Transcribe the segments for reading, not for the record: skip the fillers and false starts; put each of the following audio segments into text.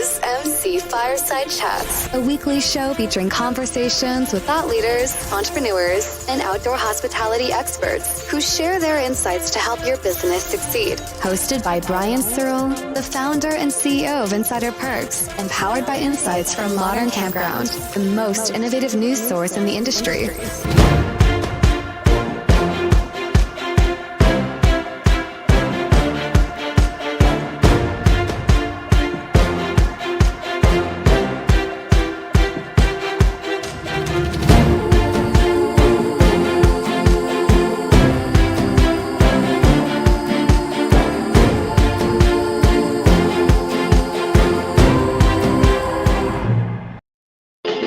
is MC Fireside Chats, a weekly show featuring conversations with thought leaders, entrepreneurs, and outdoor hospitality experts who share their insights to help your business succeed. Hosted by Brian Searl, the founder and CEO of Insider Perks, and powered by insights from Modern Campground, the most innovative news source in the industry.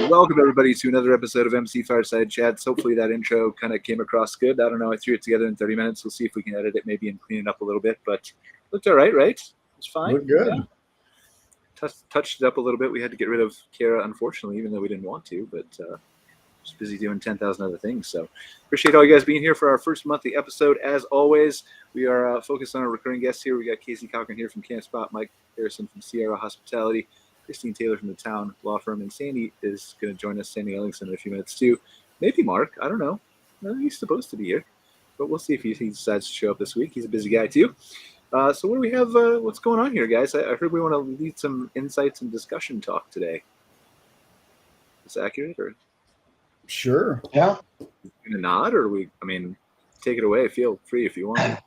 Welcome, everybody, to another episode of MC Fireside Chats. Hopefully that intro kind of came across good. I don't know. I threw it together in 30 minutes. We'll see if we can edit it maybe and clean it up a little bit. But it looked all right, right? It was fine. Looked good. Yeah. Touched it up a little bit. We had to get rid of Kara, unfortunately, even though we didn't want to. But just busy doing 10,000 other things. So appreciate all you guys being here for our first monthly episode. As always, we are focused on our recurring guests here. We got Casey Cochran here from Campspot, Mike Harrison from Sierra Hospitality, Christine Taylor from the Towne law firm, and Sandy is going to join us, Sandy Ellingson, in a few minutes too. Maybe Mark, I don't know. No, he's supposed to be here, but we'll see if he decides to show up this week. He's a busy guy too. So what do we have? What's going on here, guys? I heard we want to lead some insights and discussion talk today. Is that accurate? Or sure. Yeah. In a nod, or take it away. Feel free if you want.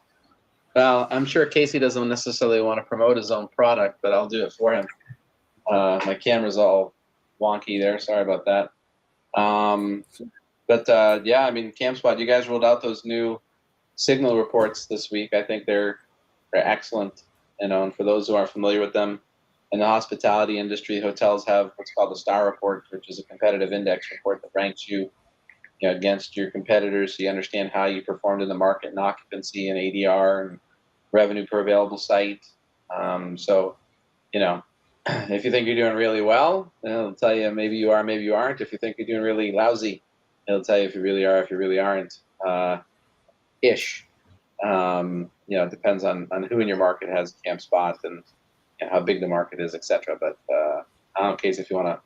Well, I'm sure Casey doesn't necessarily want to promote his own product, but I'll do it for him. My camera's all wonky there. Sorry about that. Campspot, you guys rolled out those new signal reports this week. I think they're excellent. And for those who aren't familiar with them, in the hospitality industry, hotels have what's called the STAR report, which is a competitive index report that ranks you against your competitors, so you understand how you performed in the market in occupancy and ADR and revenue per available site. If you think you're doing really well, it'll tell you maybe you are, maybe you aren't. If you think you're doing really lousy, it'll tell you if you really are, if you really aren't. It depends on who in your market has Campspot and how big the market is, etc. But I don't know, Casey, if you want to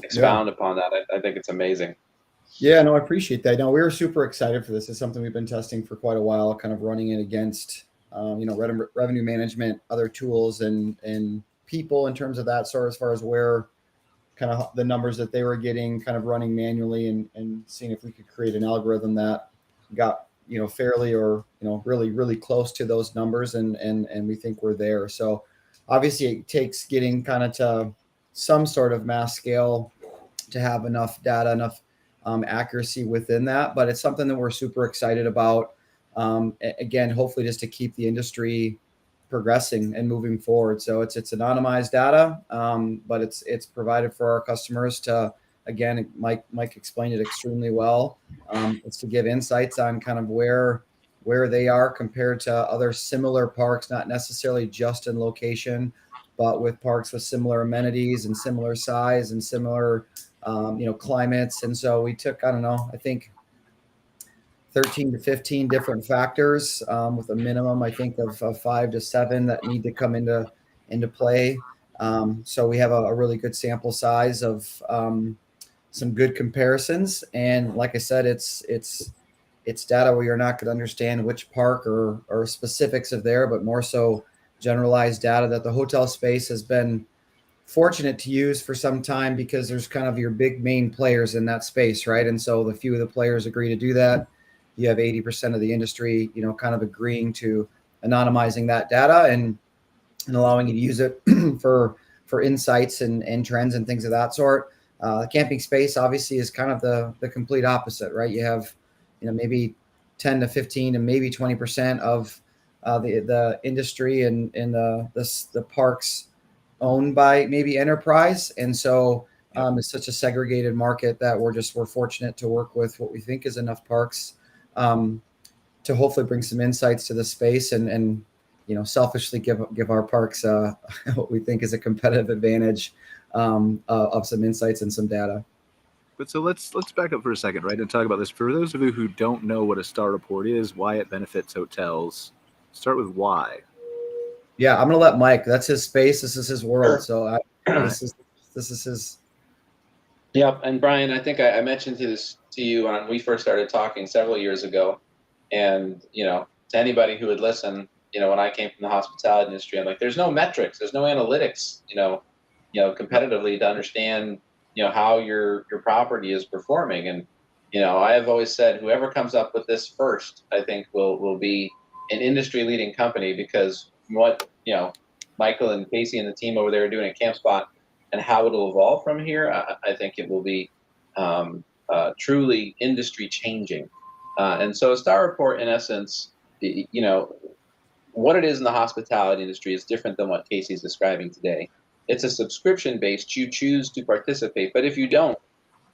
expound upon that, I think it's amazing. Yeah, no, I appreciate that. No, we were super excited for this. It's something we've been testing for quite a while, kind of running it against, revenue management, other tools, and people in terms of that sort, as far as where kind of the numbers that they were getting, kind of running manually and seeing if we could create an algorithm that got, fairly or, really, really close to those numbers. And we think we're there. So obviously it takes getting kind of to some sort of mass scale to have enough data, enough accuracy within that. But it's something that we're super excited about. Again, hopefully just to keep the industry progressing and moving forward. So it's anonymized data, but it's provided for our customers to, again, Mike explained it extremely well. It's to give insights on kind of where they are compared to other similar parks, not necessarily just in location, but with parks with similar amenities and similar size and similar, climates. And so we took, I think 13 to 15 different factors with a minimum, I think, of 5 to 7 that need to come into play. So we have a really good sample size of some good comparisons. And like I said, it's data where you're not going to understand which park or specifics of there, but more so generalized data that the hotel space has been fortunate to use for some time, because there's kind of your big main players in that space, right? And so the few of the players agree to do that. You have 80% of the industry, kind of agreeing to anonymizing that data and allowing you to use it for insights and trends and things of that sort. The camping space obviously is kind of the complete opposite, right? You have, maybe 10 to 15 and maybe 20% of the industry and the parks owned by maybe enterprise. And so it's such a segregated market that we're fortunate to work with what we think is enough parks to hopefully bring some insights to the space and selfishly give our parks what we think is a competitive advantage of some insights and some data. But so let's back up for a second, right, and talk about this. For those of you who don't know what a STAR report is, why it benefits hotels, start with why. Yeah, I'm gonna let Mike. That's his space. This is his world. So this is his. Yep. And Brian, I think I mentioned to you when we first started talking several years ago, and to anybody who would listen, when I came from the hospitality industry, I'm like, there's no metrics, there's no analytics, competitively to understand, how your property is performing. And I have always said, whoever comes up with this first, I think will be an industry leading company, because from what Michael and Casey and the team over there are doing at Campspot and how it'll evolve from here, I think it will be truly industry changing. And so a star report, in essence, what it is in the hospitality industry is different than what Casey's describing today. It's a subscription based. You choose to participate, but if you don't,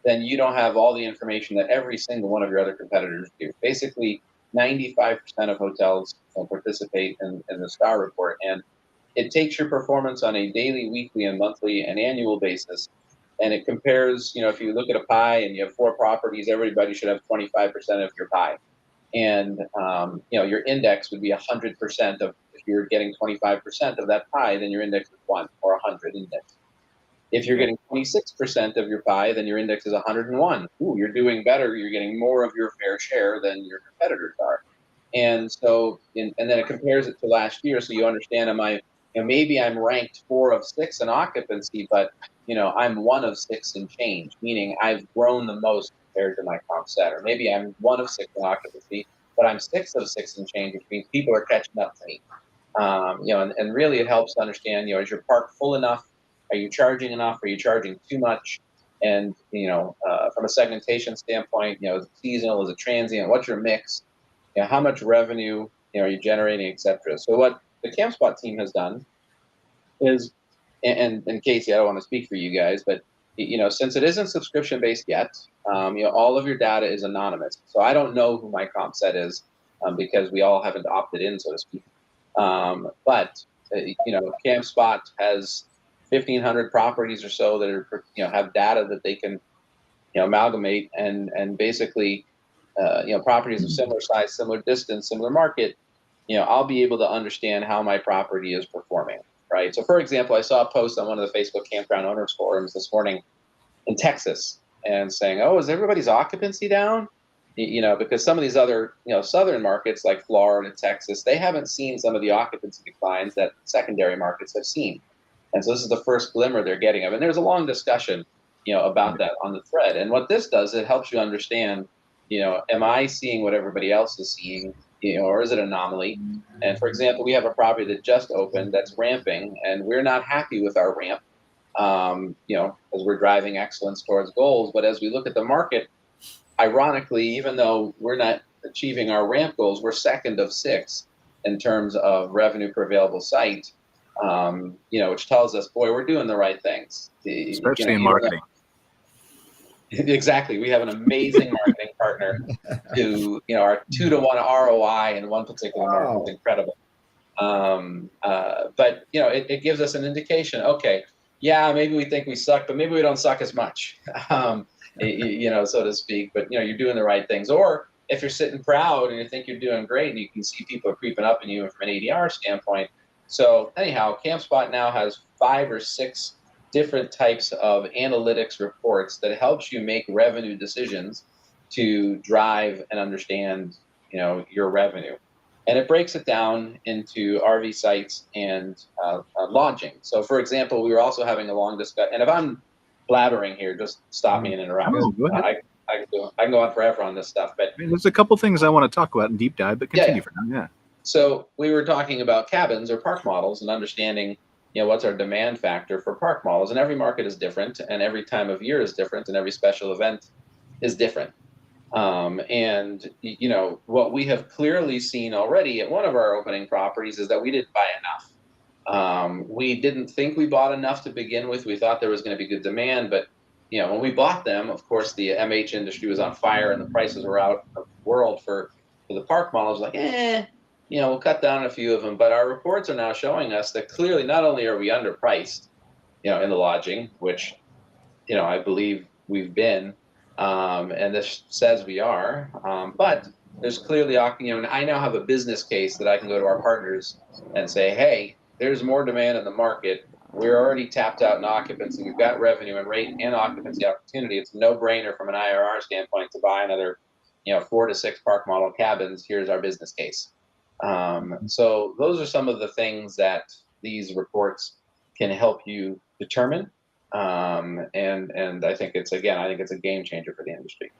then you don't have all the information that every single one of your other competitors do. Basically, 95% of hotels will participate in the star report, and it takes your performance on a daily, weekly, and monthly and annual basis. And it compares, if you look at a pie and you have 4 properties, everybody should have 25% of your pie. And, your index would be 100% of, if you're getting 25% of that pie, then your index is 1 or 100 index. If you're getting 26% of your pie, then your index is 101. Ooh, you're doing better. You're getting more of your fair share than your competitors are. And so, and then it compares it to last year. So you understand, maybe I'm ranked 4 of 6 in occupancy, but I'm 1 of 6 in change, meaning I've grown the most compared to my comp set. Or maybe I'm 1 of 6 in occupancy, but I'm 6 of 6 in change, which means people are catching up to me. And really it helps to understand, is your park full enough? Are you charging enough? Are you charging too much? And, from a segmentation standpoint, is it seasonal? Is it transient? What's your mix? How much revenue, are you generating, et cetera? So what the Campspot team has done is, and Casey, I don't want to speak for you guys, but since it isn't subscription based yet, all of your data is anonymous. So I don't know who my comp set is, because we all haven't opted in, so to speak. But Campspot has 1,500 properties or so that are have data that they can amalgamate, and basically properties of similar size, similar distance, similar market. I'll be able to understand how my property is performing. Right. So, for example, I saw a post on one of the Facebook Campground owners forums this morning in Texas, and saying, "Oh, is everybody's occupancy down?" Because some of these other, southern markets like Florida, Texas, they haven't seen some of the occupancy declines that secondary markets have seen. And so this is the first glimmer they're getting of. And there's a long discussion, about that on the thread. And what this does, it helps you understand, am I seeing what everybody else is seeing? Or is it an anomaly? And for example, we have a property that just opened that's ramping, and we're not happy with our ramp, as we're driving excellence towards goals. But as we look at the market, ironically, even though we're not achieving our ramp goals, we're 2nd of 6 in terms of revenue per available site, which tells us, boy, we're doing the right things. Especially in marketing. Exactly. We have an amazing marketing partner who, our 2-to-1 ROI in one particular market is incredible. But, it gives us an indication, okay, yeah, maybe we think we suck, but maybe we don't suck as much, so to speak. But, you're doing the right things. Or if you're sitting proud and you think you're doing great and you can see people are creeping up on you from an ADR standpoint. So anyhow, Campspot now has 5 or 6 different types of analytics reports that helps you make revenue decisions to drive and understand, your revenue. And it breaks it down into RV sites and lodging. So, for example, we were also having a long discussion. And if I'm blabbering here, just stop me and interrupt. No, go ahead. I can go on forever on this stuff. But there's a couple things I want to talk about in deep dive, but continue for now. Yeah. So we were talking about cabins or park models and understanding, what's our demand factor for park models. And every market is different, and every time of year is different, and every special event is different. And what we have clearly seen already at one of our opening properties is that we didn't buy enough. We didn't think we bought enough to begin with. We thought there was going to be good demand, but when we bought them, of course, the MH industry was on fire and the prices were out of the world for the park models. Like, we'll cut down a few of them. But our reports are now showing us that clearly not only are we underpriced, in the lodging, which, I believe we've been, and this says we are, but there's clearly, and I now have a business case that I can go to our partners and say, hey, there's more demand in the market. We're already tapped out in occupancy. We've got revenue and rate and occupancy opportunity. It's a no-brainer from an IRR standpoint to buy another, 4 to 6 park model cabins. Here's our business case. So those are some of the things that these reports can help you determine. And I think it's a game changer for the industry.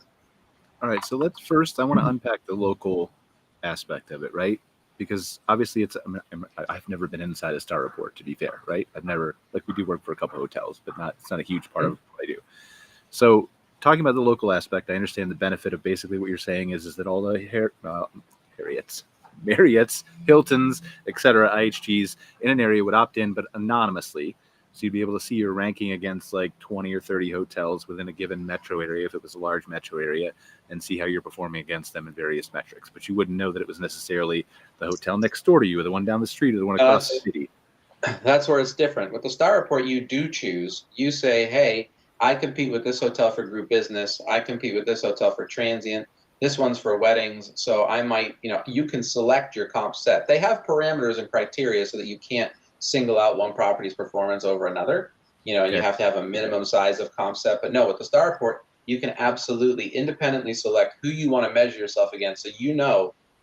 All right, so I want to unpack the local aspect of it, right? Because obviously I've never been inside a Star Report, to be fair, right? I've never, we do work for a couple hotels, but it's not a huge part of what I do. So talking about the local aspect, I understand the benefit of basically what you're saying is that all the Marriotts, Hiltons, etc., IHGs in an area would opt in, but anonymously. So you'd be able to see your ranking against 20 or 30 hotels within a given metro area, if it was a large metro area, and see how you're performing against them in various metrics. But you wouldn't know that it was necessarily the hotel next door to you, or the one down the street, or the one across the city. That's where it's different. With the Star Report, you do choose. You say, hey, I compete with this hotel for group business. I compete with this hotel for transient. This one's for weddings. So I might, you can select your comp set. They have parameters and criteria so that you can't single out one property's performance over another. Okay. You have to have a minimum size of comp set. But no, with the Star Report, you can absolutely independently select who you want to measure yourself against, so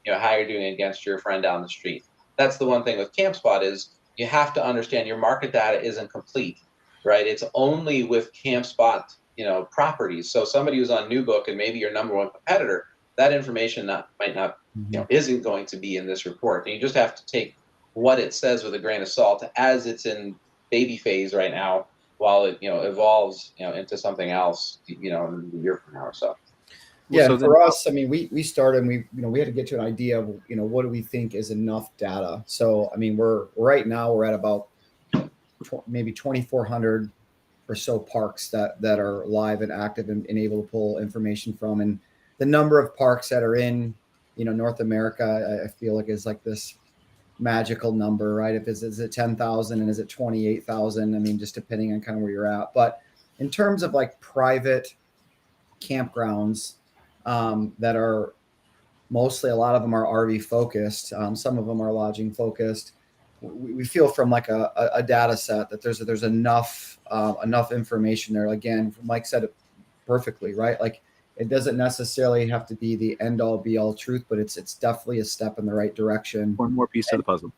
how you're doing against your friend down the street. That's the one thing with Campspot is you have to understand your market data isn't complete, right? It's only with Campspot, properties. So somebody who's on New Book and maybe your number one competitor, that information might not, isn't going to be in this report. And you just have to take what it says with a grain of salt as it's in baby phase right now, while it evolves into something else a year from now or so. Yeah, so for us, I mean, we started and we had to get to an idea of what do we think is enough data. So I mean, we're at about maybe 2,400 or so parks that are live and active and able to pull information from, and the number of parks that are in North America, I feel like is this magical number, right? If is it 10,000 and is it 28,000? I mean, just depending on kind of where you're at. But in terms of private campgrounds that are mostly, a lot of them are RV focused. Some of them are lodging focused. We feel from a data set that there's enough information there. Again, Mike said it perfectly, right? It doesn't necessarily have to be the end all be all truth, but it's definitely a step in the right direction. One more piece of the puzzle.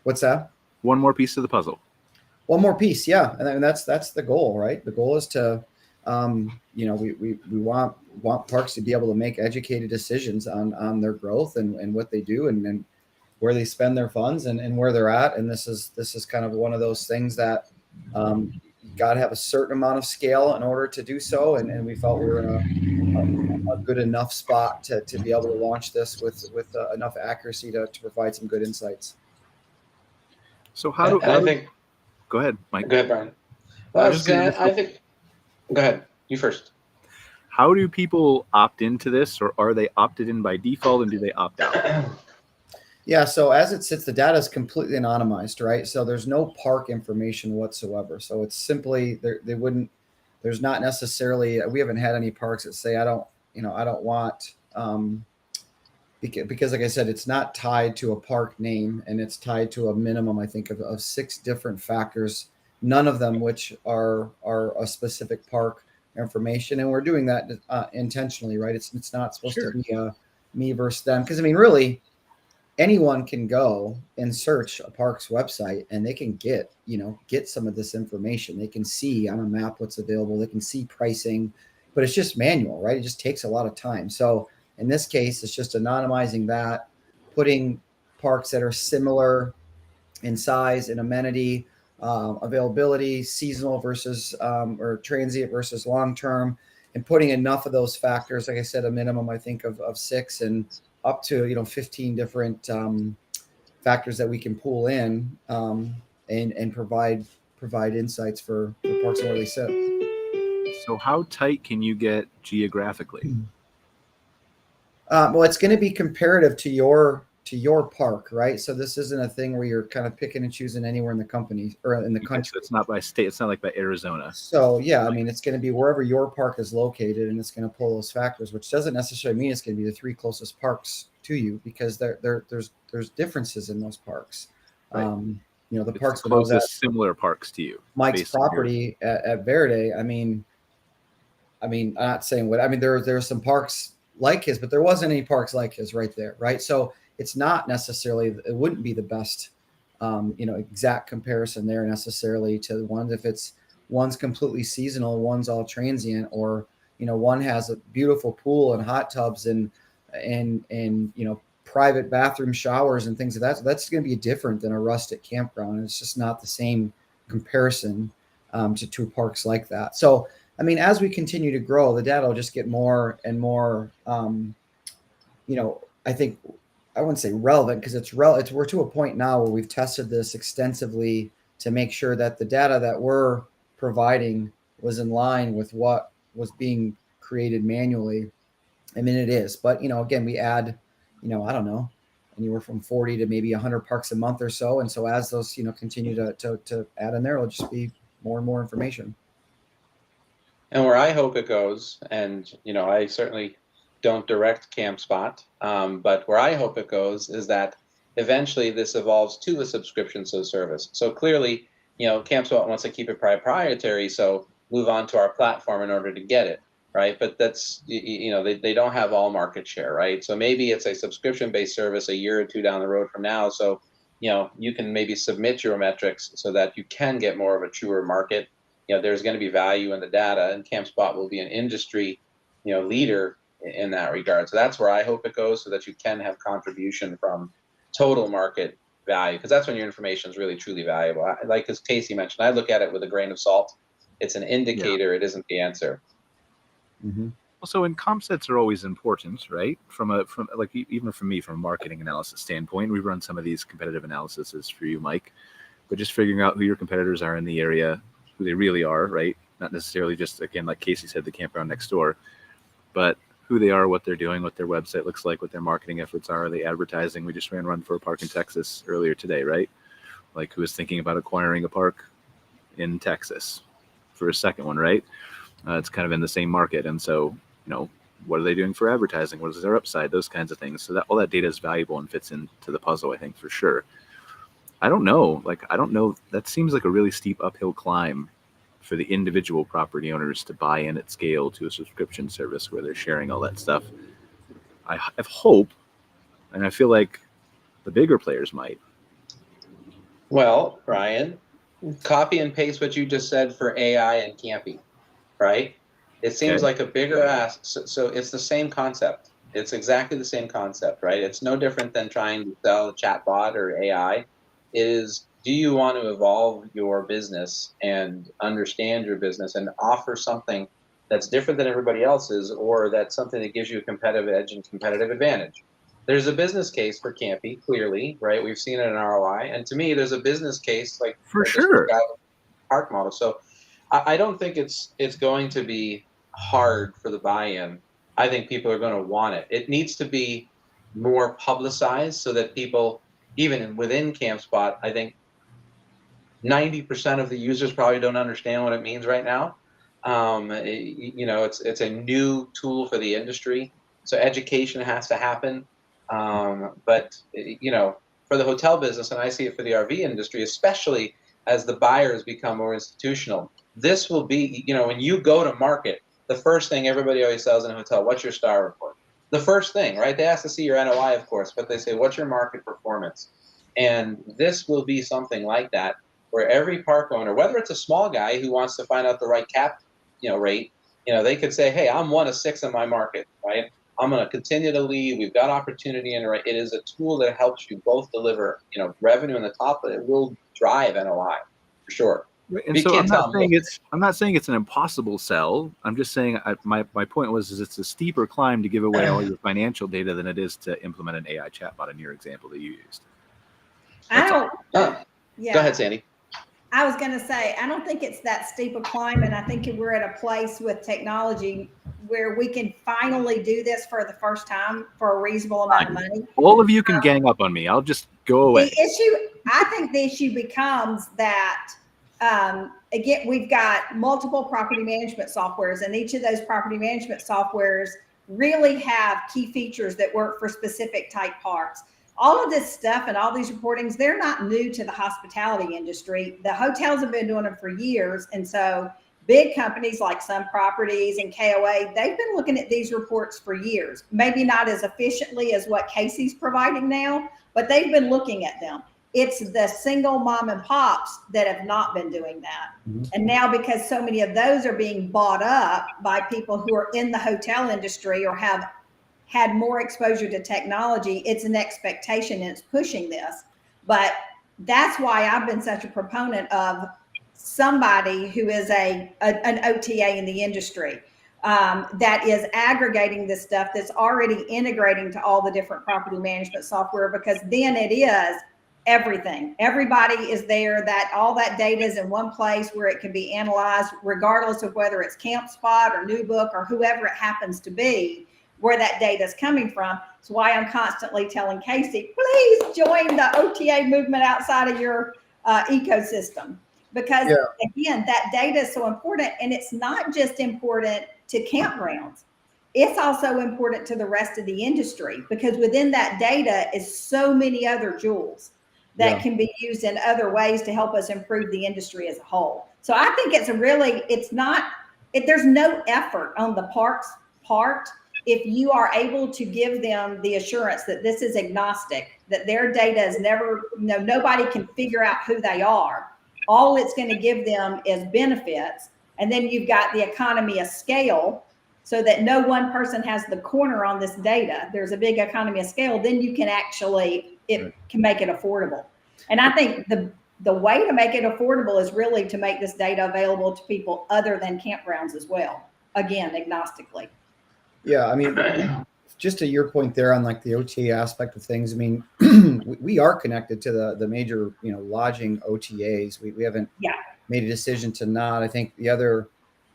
What's that? One more piece of the puzzle. One more piece, yeah, and that's the goal, right? The goal is to, we want parks to be able to make educated decisions on their growth and what they do and where they spend their funds and where they're at. And this is kind of one of those things that you got to have a certain amount of scale in order to do so. And we felt we were in a good enough spot to be able to launch this with enough accuracy to provide some good insights. So I think. Go ahead, Mike. Go ahead, Brian. Go ahead. You first. How do people opt into this, or are they opted in by default, and do they opt out? Yeah, so as it sits, the data is completely anonymized, right? So there's no park information whatsoever. So it's simply there's not necessarily, we haven't had any parks that say I don't want, because like I said, it's not tied to a park name, and it's tied to a minimum, I think, of 6 different factors, none of them which are a specific park information. And we're doing that intentionally, right? It's not supposed to be me versus them, because I mean, really, anyone can go and search a park's website and they can get some of this information. They can see on a map what's available. They can see pricing, but it's just manual, right? It just takes a lot of time. So in this case, it's just anonymizing that, putting parks that are similar in size and amenity, availability, seasonal versus or transient versus long-term, and putting enough of those factors, like I said, a minimum, I think, of 6 and up to 15 different factors that we can pull in and provide insights for parks and where they sit. So how tight can you get geographically? Well, it's going to be comparative to your park, right? So this isn't a thing where you're kind of picking and choosing anywhere in the company or in the country. So it's not by state. It's not like by Arizona. So yeah, I mean, it's going to be wherever your park is located, and it's going to pull those factors, which doesn't necessarily mean it's going to be the 3 closest parks to you, because there's differences in those parks. Right. The It's parks the that I was at, closest similar parks to you. Mike's based on your- property at Verde. I mean, I'm not saying what, I mean, there are some parks like his, but there wasn't any parks like his right there. Right. So it's not necessarily, it wouldn't be the best, exact comparison there necessarily to the ones, if one's completely seasonal, one's all transient, or, one has a beautiful pool and hot tubs and private bathroom showers and things of that. So that's going to be different than a rustic campground. It's just not the same comparison to parks like that. So, I mean, as we continue to grow, the data will just get more and more, I think, I wouldn't say relevant, because we're to a point now where we've tested this extensively to make sure that the data that we're providing was in line with what was being created manually. I mean, it is, but again, we add, I don't know, anywhere from 40 to maybe 100 parks a month or so. And so as those, continue to add in there, it'll just be more and more information. And where I hope it goes, and I certainly don't direct Campspot, but where I hope it goes is that eventually this evolves to a subscription service. So clearly, Campspot wants to keep it proprietary, so move on to our platform in order to get it, right? But that's, they don't have all market share, right? So maybe it's a subscription-based service a year or two down the road from now. So, you can maybe submit your metrics so that you can get more of a truer market. There's going to be value in the data, and Campspot will be an industry, leader in that regard. So that's where I hope it goes, so that you can have contribution from total market value, because that's when your information is really truly valuable. Like as Casey mentioned, I look at it with a grain of salt. It's an indicator. Yeah. It isn't the answer. Mm-hmm. Also, and comp sets are always important, right? Even from me, from a marketing analysis standpoint, we run some of these competitive analyses for you, Mike, but just figuring out who your competitors are in the area, who they really are, right? Not necessarily just, again, like Casey said, the campground next door, but who they are, what they're doing, what their website looks like, what their marketing efforts are they advertising? We just ran Run for a Park in Texas earlier today, right? Like, who is thinking about acquiring a park in Texas for a second one, right? It's kind of in the same market. And so, what are they doing for advertising? What is their upside? Those kinds of things. So that all that data is valuable and fits into the puzzle, I think, for sure. I don't know. That seems like a really steep uphill climb for the individual property owners to buy in at scale to a subscription service where they're sharing all that stuff. I have hope, and I feel like the bigger players might. Well, Ryan, copy and paste what you just said for AI and Campy, right? It seems like a bigger ask. So it's the same concept. It's exactly the same concept, right? It's no different than trying to sell a chatbot or AI. It is, do you want to evolve your business and understand your business and offer something that's different than everybody else's, or that's something that gives you a competitive edge and competitive advantage? There's a business case for Campy, clearly, right? We've seen it in ROI. And to me, there's a business case like for sure park model. So I don't think it's going to be hard for the buy-in. I think people are going to want it. It needs to be more publicized so that people, even within Campspot, I think 90% of the users probably don't understand what it means right now. It's a new tool for the industry, so education has to happen. But for the hotel business, and I see it for the RV industry, especially as the buyers become more institutional, this will be, when you go to market, the first thing everybody always sells in a hotel, what's your star report? The first thing, right? They ask to see your NOI, of course, but they say, what's your market performance? And this will be something like that, where every park owner, whether it's a small guy who wants to find out the right cap, rate, they could say, hey, I'm 1 of 6 in my market, right? I'm going to continue to lead. We've got opportunity, and it is a tool that helps you both deliver, revenue on the top, but it will drive NOI for sure. And so I'm not saying it's an impossible sell. I'm just saying my point was it's a steeper climb to give away all your financial data than it is to implement an AI chatbot in your example that you used. Yeah. Go ahead, Sandy. I was going to say, I don't think it's that steep a climb, and I think we're at a place with technology where we can finally do this for the first time for a reasonable amount of money. All of you can gang up on me. I'll just go away. I think the issue becomes that, again, we've got multiple property management softwares, and each of those property management softwares really have key features that work for specific type parks. all of this stuff and all these reportings, they're not new to the hospitality industry. The hotels have been doing them for years. And so big companies like Sun Properties and KOA, they've been looking at these reports for years, maybe not as efficiently as what Casey's providing now, but they've been looking at them. It's the single mom and pops that have not been doing that. Mm-hmm. And now because so many of those are being bought up by people who are in the hotel industry or have had more exposure to technology, it's an expectation and it's pushing this. But that's why I've been such a proponent of somebody who is an OTA in the industry that is aggregating this stuff, that's already integrating to all the different property management software, because then it is everything. Everybody is there, that all that data is in one place where it can be analyzed, regardless of whether it's Campspot or NewBook or whoever it happens to be, where that data is coming from. It's why I'm constantly telling Casey, please join the OTA movement outside of your ecosystem. Because again, that data is so important, and it's not just important to campgrounds. It's also important to the rest of the industry, because within that data is so many other jewels that can be used in other ways to help us improve the industry as a whole. So I think there's no effort on the park's part if you are able to give them the assurance that this is agnostic, that their data is never, nobody can figure out who they are. All it's going to give them is benefits. And then you've got the economy of scale, so that no one person has the corner on this data. There's a big economy of scale. Then you can can make it affordable. And I think the way to make it affordable is really to make this data available to people other than campgrounds as well. Again, agnostically. Yeah, I mean, just to your point there on like the OTA aspect of things, I mean, we are connected to the major, lodging OTAs. We haven't made a decision to not. I think the other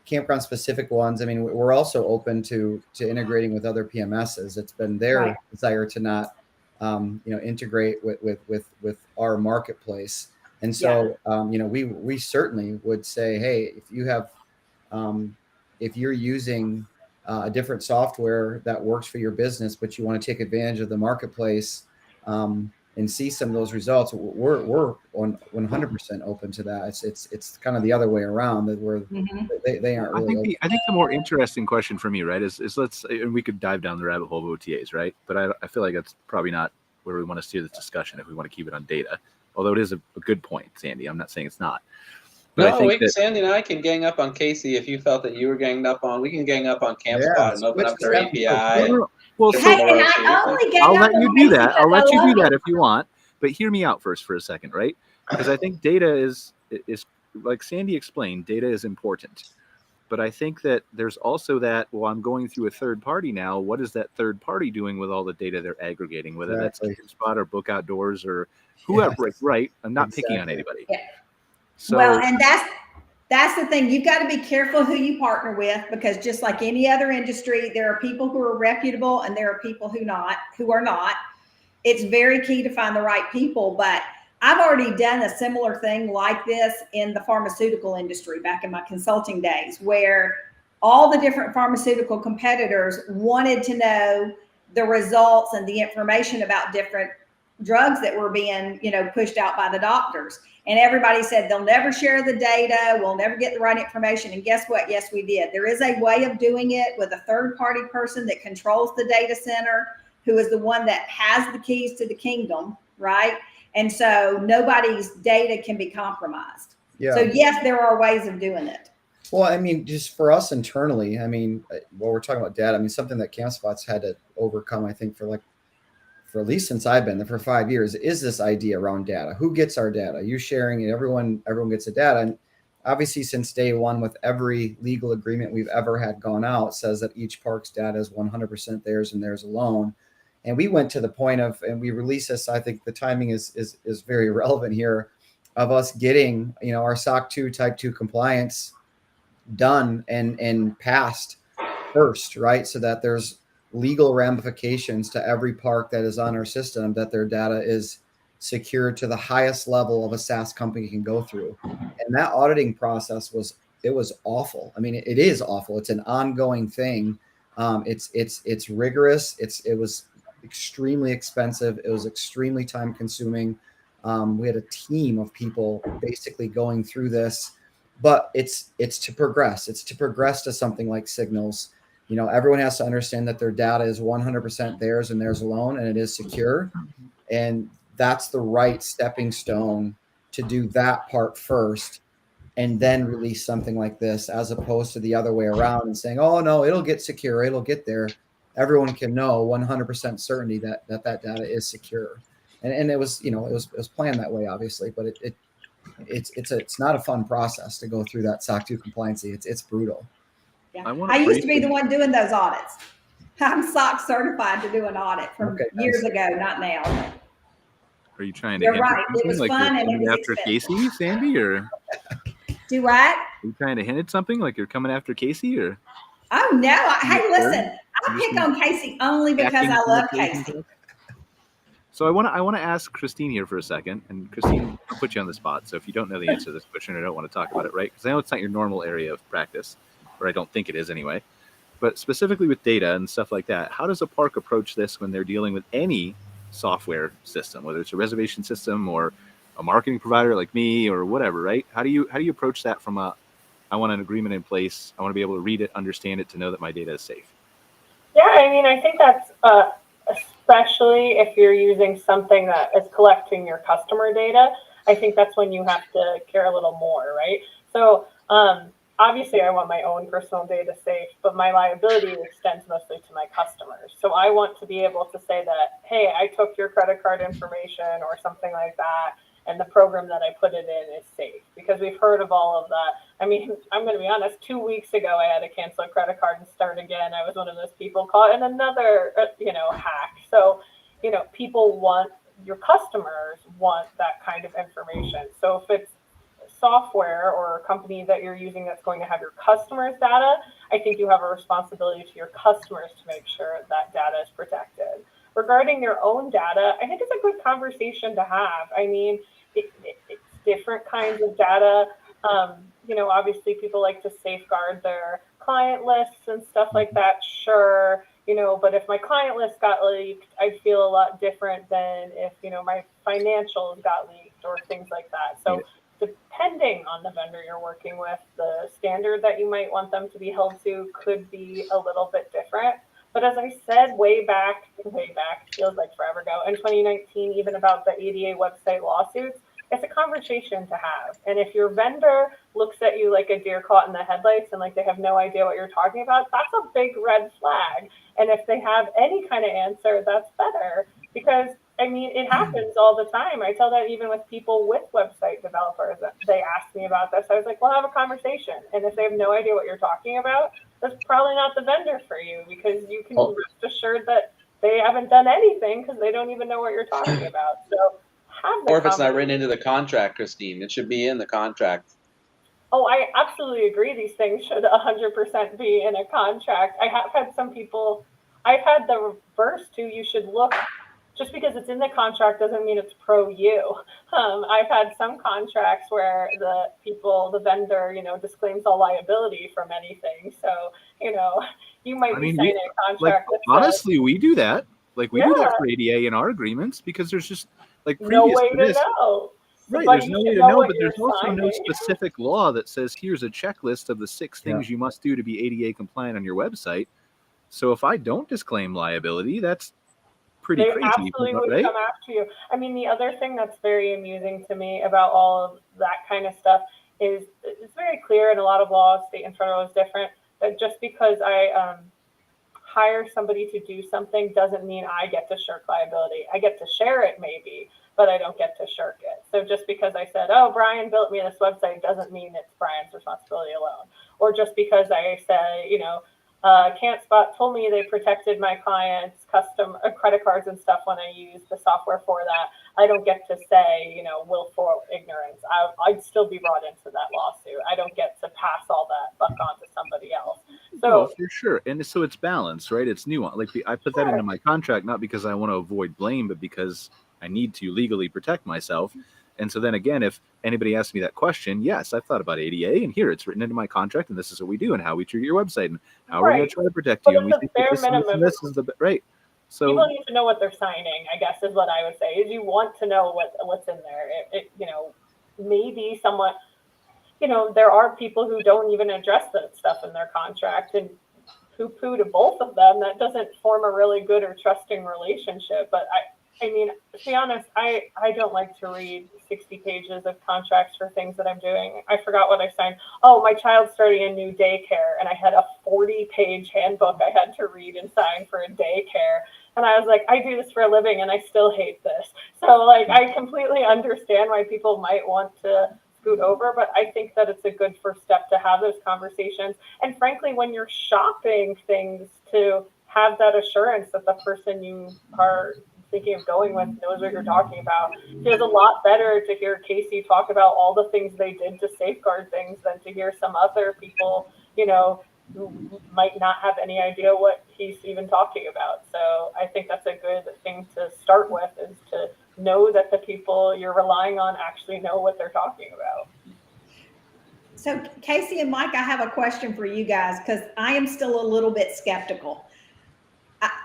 campground specific ones, I mean, we're also open to integrating with other PMSs. It's been their desire to not, integrate with our marketplace. And so, we certainly would say, hey, if you have, if you're using a different software that works for your business, but you want to take advantage of the marketplace and see some of those results, we're on 100% open to that. It's kind of the other way around, that they aren't really. I think the more interesting question for me, right, is and we could dive down the rabbit hole of OTAs, right? But I feel like that's probably not where we want to steer this discussion if we want to keep it on data. Although it is a good point, Sandy. I'm not saying it's not. But Sandy and I can gang up on Casey if you felt that you were ganged up on. We can gang up on Campspot and open up their API. Well, I'll let you do that. I'll let you do that if you want. But hear me out first for a second, right? Because I think data is like Sandy explained, data is important. But I think that there's also that, well, I'm going through a third party now. What is that third party doing with all the data they're aggregating, whether that's Campspot or Book Outdoors or whoever, right? I'm not picking on anybody. Yeah. So, well, and that's the thing. You've got to be careful who you partner with, because just like any other industry, there are people who are reputable and there are people who are not. It's very key to find the right people. But I've already done a similar thing like this in the pharmaceutical industry back in my consulting days, where all the different pharmaceutical competitors wanted to know the results and the information about different drugs that were being, pushed out by the doctors. And everybody said they'll never share the data. We'll never get the right information. And guess what? Yes, we did. There is a way of doing it with a third party person that controls the data center, who is the one that has the keys to the kingdom, right? And so nobody's data can be compromised. Yeah. So yes, there are ways of doing it. Well, I mean, just for us internally, I mean, while we're talking about data, I mean, something that Campspot's had to overcome, I think, for at least since I've been there for 5 years, is this idea around data. Who gets our data? You sharing it, everyone gets the data. And obviously since day one, with every legal agreement we've ever had gone out, says that each park's data is 100% theirs and theirs alone. And we went to the point of, and we released this, I think the timing is very relevant here, of us getting, our SOC 2 type 2 compliance done and passed first, right? So that there's legal ramifications to every park that is on our system, that their data is secured to the highest level of a SaaS company can go through. And that auditing process was awful. I mean, it is awful. It's an ongoing thing. It's rigorous. It was extremely expensive. It was extremely time consuming. We had a team of people basically going through this, but it's to progress. It's to progress to something like Signals. Everyone has to understand that their data is 100% theirs and theirs alone, and it is secure. And that's the right stepping stone to do that part first, and then release something like this, as opposed to the other way around and saying, oh no, it'll get secure, it'll get there. Everyone can know 100% certainty that data is secure. And it was, it was planned that way, obviously, but it's not a fun process to go through that SOC 2 compliancy. It's brutal. Yeah. I used to be the one doing those audits. I'm SOC certified to do an audit from years ago, not now. Are you trying to? You're right. It was like fun and it was after expensive. Casey, Sandy, or do what? Are you trying to hint at something like you're coming after Casey, or? Oh no! Hey, listen, I pick on Casey only because I love Casey. So I want to ask Christine here for a second, and Christine, I'll put you on the spot. So if you don't know the answer to this question, I don't want to talk about it, right? Because I know it's not your normal area of practice, or I don't think it is anyway. But specifically with data and stuff like that, how does a park approach this when they're dealing with any software system, whether it's a reservation system or a marketing provider like me or whatever, right? How do you approach that from I want an agreement in place, I want to be able to read it, understand it, to know that my data is safe? Yeah, I mean, I think that's especially if you're using something that is collecting your customer data, I think that's when you have to care a little more, right? So obviously I want my own personal data safe, but my liability extends mostly to my customers. So I want to be able to say that, hey, I took your credit card information or something like that, and the program that I put it in is safe, because we've heard of all of that. I mean, I'm going to be honest, 2 weeks ago, I had to cancel a credit card and start again. I was one of those people caught in another, hack. So, your customers want that kind of information. So if it's software or a company that you're using that's going to have your customers' data, I think you have a responsibility to your customers to make sure that data is protected. Regarding your own data, I think it's a good conversation to have. I mean, it's different kinds of data. Obviously people like to safeguard their client lists and stuff like that, sure. But if my client list got leaked, I'd feel a lot different than if, my financials got leaked or things like that. So depending on the vendor you're working with, the standard that you might want them to be held to could be a little bit different. But as I said, way back, feels like forever ago, in 2019, even about the ADA website lawsuits, it's a conversation to have. And if your vendor looks at you like a deer caught in the headlights and like they have no idea what you're talking about, that's a big red flag. And if they have any kind of answer, that's better, because I mean, it happens all the time. I tell that even with people with website developers. They ask me about this. I was like, well, have a conversation. And if they have no idea what you're talking about, that's probably not the vendor for you, because you can rest assured that they haven't done anything because they don't even know what you're talking about. So or if it's not written into the contract, Christine, it should be in the contract. Oh, I absolutely agree. These things should 100% be in a contract. I have had some people, I've had the reverse too. You should look. Just because it's in the contract doesn't mean it's pro you. I've had some contracts where the vendor, disclaims all liability from anything. So, you might be signing a contract. Honestly, we do that. Like we do that for ADA in our agreements, because there's just like no way to know. Right, there's no way to know, but there's also no specific law that says here's a checklist of the 6 things you must do to be ADA compliant on your website. So if I don't disclaim liability, that's pretty they crazy. Absolutely would right? come after you. I mean, the other thing that's very amusing to me about all of that kind of stuff is it's very clear in a lot of laws, state and federal is different, that just because I hire somebody to do something doesn't mean I get to shirk liability. I get to share it maybe, but I don't get to shirk it. So just because I said, oh, Brian built me this website doesn't mean it's Brian's responsibility alone. Or just because I say, Campspot told me they protected my clients' custom credit cards and stuff when I used the software for that, I don't get to say, willful ignorance. I'd still be brought into that lawsuit. I don't get to pass all that buck on to somebody else. So for sure. And so it's balanced, right? It's nuanced. Like I put that into my contract, not because I want to avoid blame, but because I need to legally protect myself. And so then again, if anybody asks me that question, yes, I've thought about ADA, and here it's written into my contract, and this is what we do, and how we treat your website, and how we're going to try to protect you. And we think that this is the right. So people need to know what they're signing, I guess is what I would say, is you want to know what's in there. Maybe someone, there are people who don't even address that stuff in their contract, and poo-poo to both of them. That doesn't form a really good or trusting relationship. But I mean, to be honest, I don't like to read 60 pages of contracts for things that I'm doing. I forgot what I signed. Oh, my child's starting a new daycare, and I had a 40-page handbook I had to read and sign for a daycare. And I was like, I do this for a living, and I still hate this. So, like, I completely understand why people might want to scoot over, but I think that it's a good first step to have those conversations. And frankly, when you're shopping things, to have that assurance that the person you are thinking of going with knows what you're talking about. It feels a lot better to hear Casey talk about all the things they did to safeguard things than to hear some other people, who might not have any idea what he's even talking about. So I think that's a good thing to start with, is to know that the people you're relying on actually know what they're talking about. So Casey and Mike, I have a question for you guys, because I am still a little bit skeptical.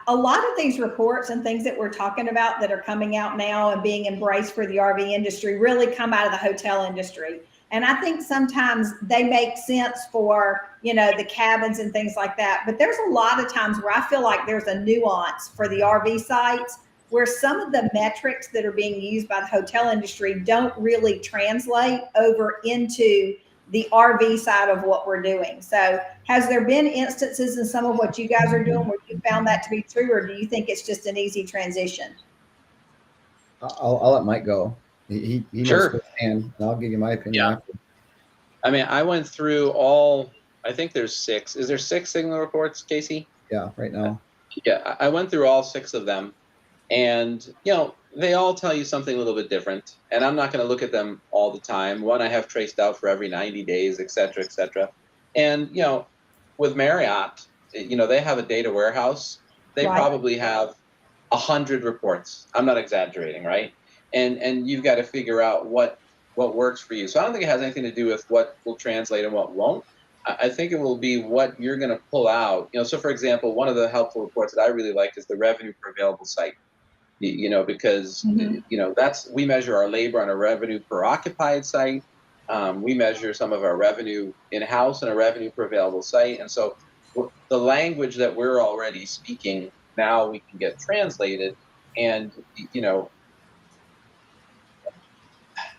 A lot of these reports and things that we're talking about that are coming out now and being embraced for the RV industry really come out of the hotel industry. And I think sometimes they make sense for, the cabins and things like that. But there's a lot of times where I feel like there's a nuance for the RV sites where some of the metrics that are being used by the hotel industry don't really translate over into the RV side of what we're doing. So has there been instances in some of what you guys are doing where you found that to be true, or do you think it's just an easy transition? I'll let Mike go. He knows firsthand. I'll give you my opinion after. I mean, I went through all, I think there's 6. Is there 6 signal reports, Casey? Yeah, right now. Yeah, I went through all 6 of them. And, they all tell you something a little bit different. And I'm not going to look at them all the time. One I have traced out for every 90 days, et cetera, et cetera. And, with Marriott, they have a data warehouse. They probably have 100 reports. I'm not exaggerating, right? And you've got to figure out what works for you. So I don't think it has anything to do with what will translate and what won't. I think it will be what you're going to pull out. So for example, one of the helpful reports that I really like is the revenue per available site. Because we measure our labor on a revenue per occupied site. We measure some of our revenue in-house and a revenue per available site. And so the language that we're already speaking, now we can get translated. And,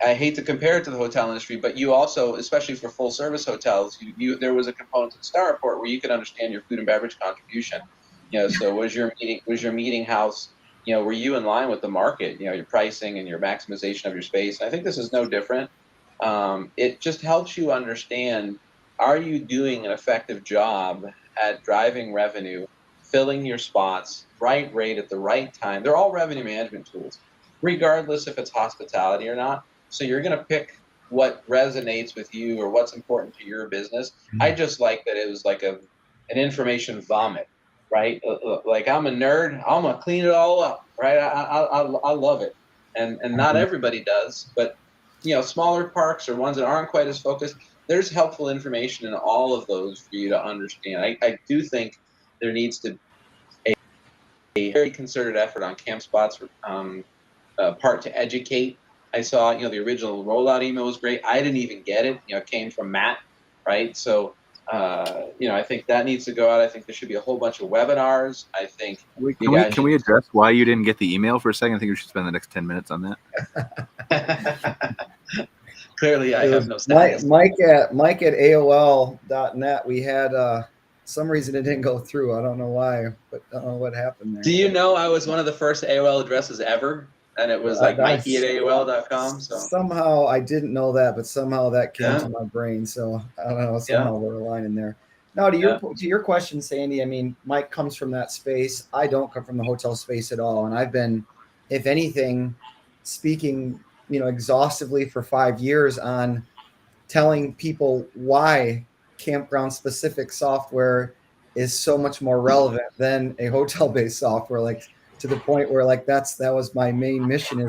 I hate to compare it to the hotel industry, but you also, especially for full service hotels, there was a component to the Star Report where you could understand your food and beverage contribution. So was your meeting house, were you in line with the market, your pricing and your maximization of your space? I think this is no different. It just helps you understand, are you doing an effective job at driving revenue, filling your spots, right rate at the right time? They're all revenue management tools, regardless if it's hospitality or not. So you're going to pick what resonates with you or what's important to your business. I just like that it was like an information vomit, right? Like I'm a nerd, I'm going to clean it all up, right? I love it. And not everybody does, but smaller parks or ones that aren't quite as focused, there's helpful information in all of those for you to understand. I do think there needs to be a very concerted effort on Campspot's part to educate. I saw, the original rollout email was great. I didn't even get it. It came from Matt, right? So, I think that needs to go out. I think there should be a whole bunch of webinars. I think can we address why you didn't get the email for a second? I think we should spend the next 10 minutes on that. Clearly, I have no status. Mike at AOL.net. We had some reason it didn't go through. I don't know why, but I don't know what happened there. Do you know I was one of the first AOL addresses ever? And it was like Mikey at AOL.com. So somehow I didn't know that, but somehow that came to my brain. So I don't know. Somehow we're aligning there. Now to your question, Sandy. I mean, Mike comes from that space. I don't come from the hotel space at all, and I've been, if anything, speaking, exhaustively for 5 years on telling people why campground specific software is so much more relevant than a hotel-based software. Like, to the point where that was my main mission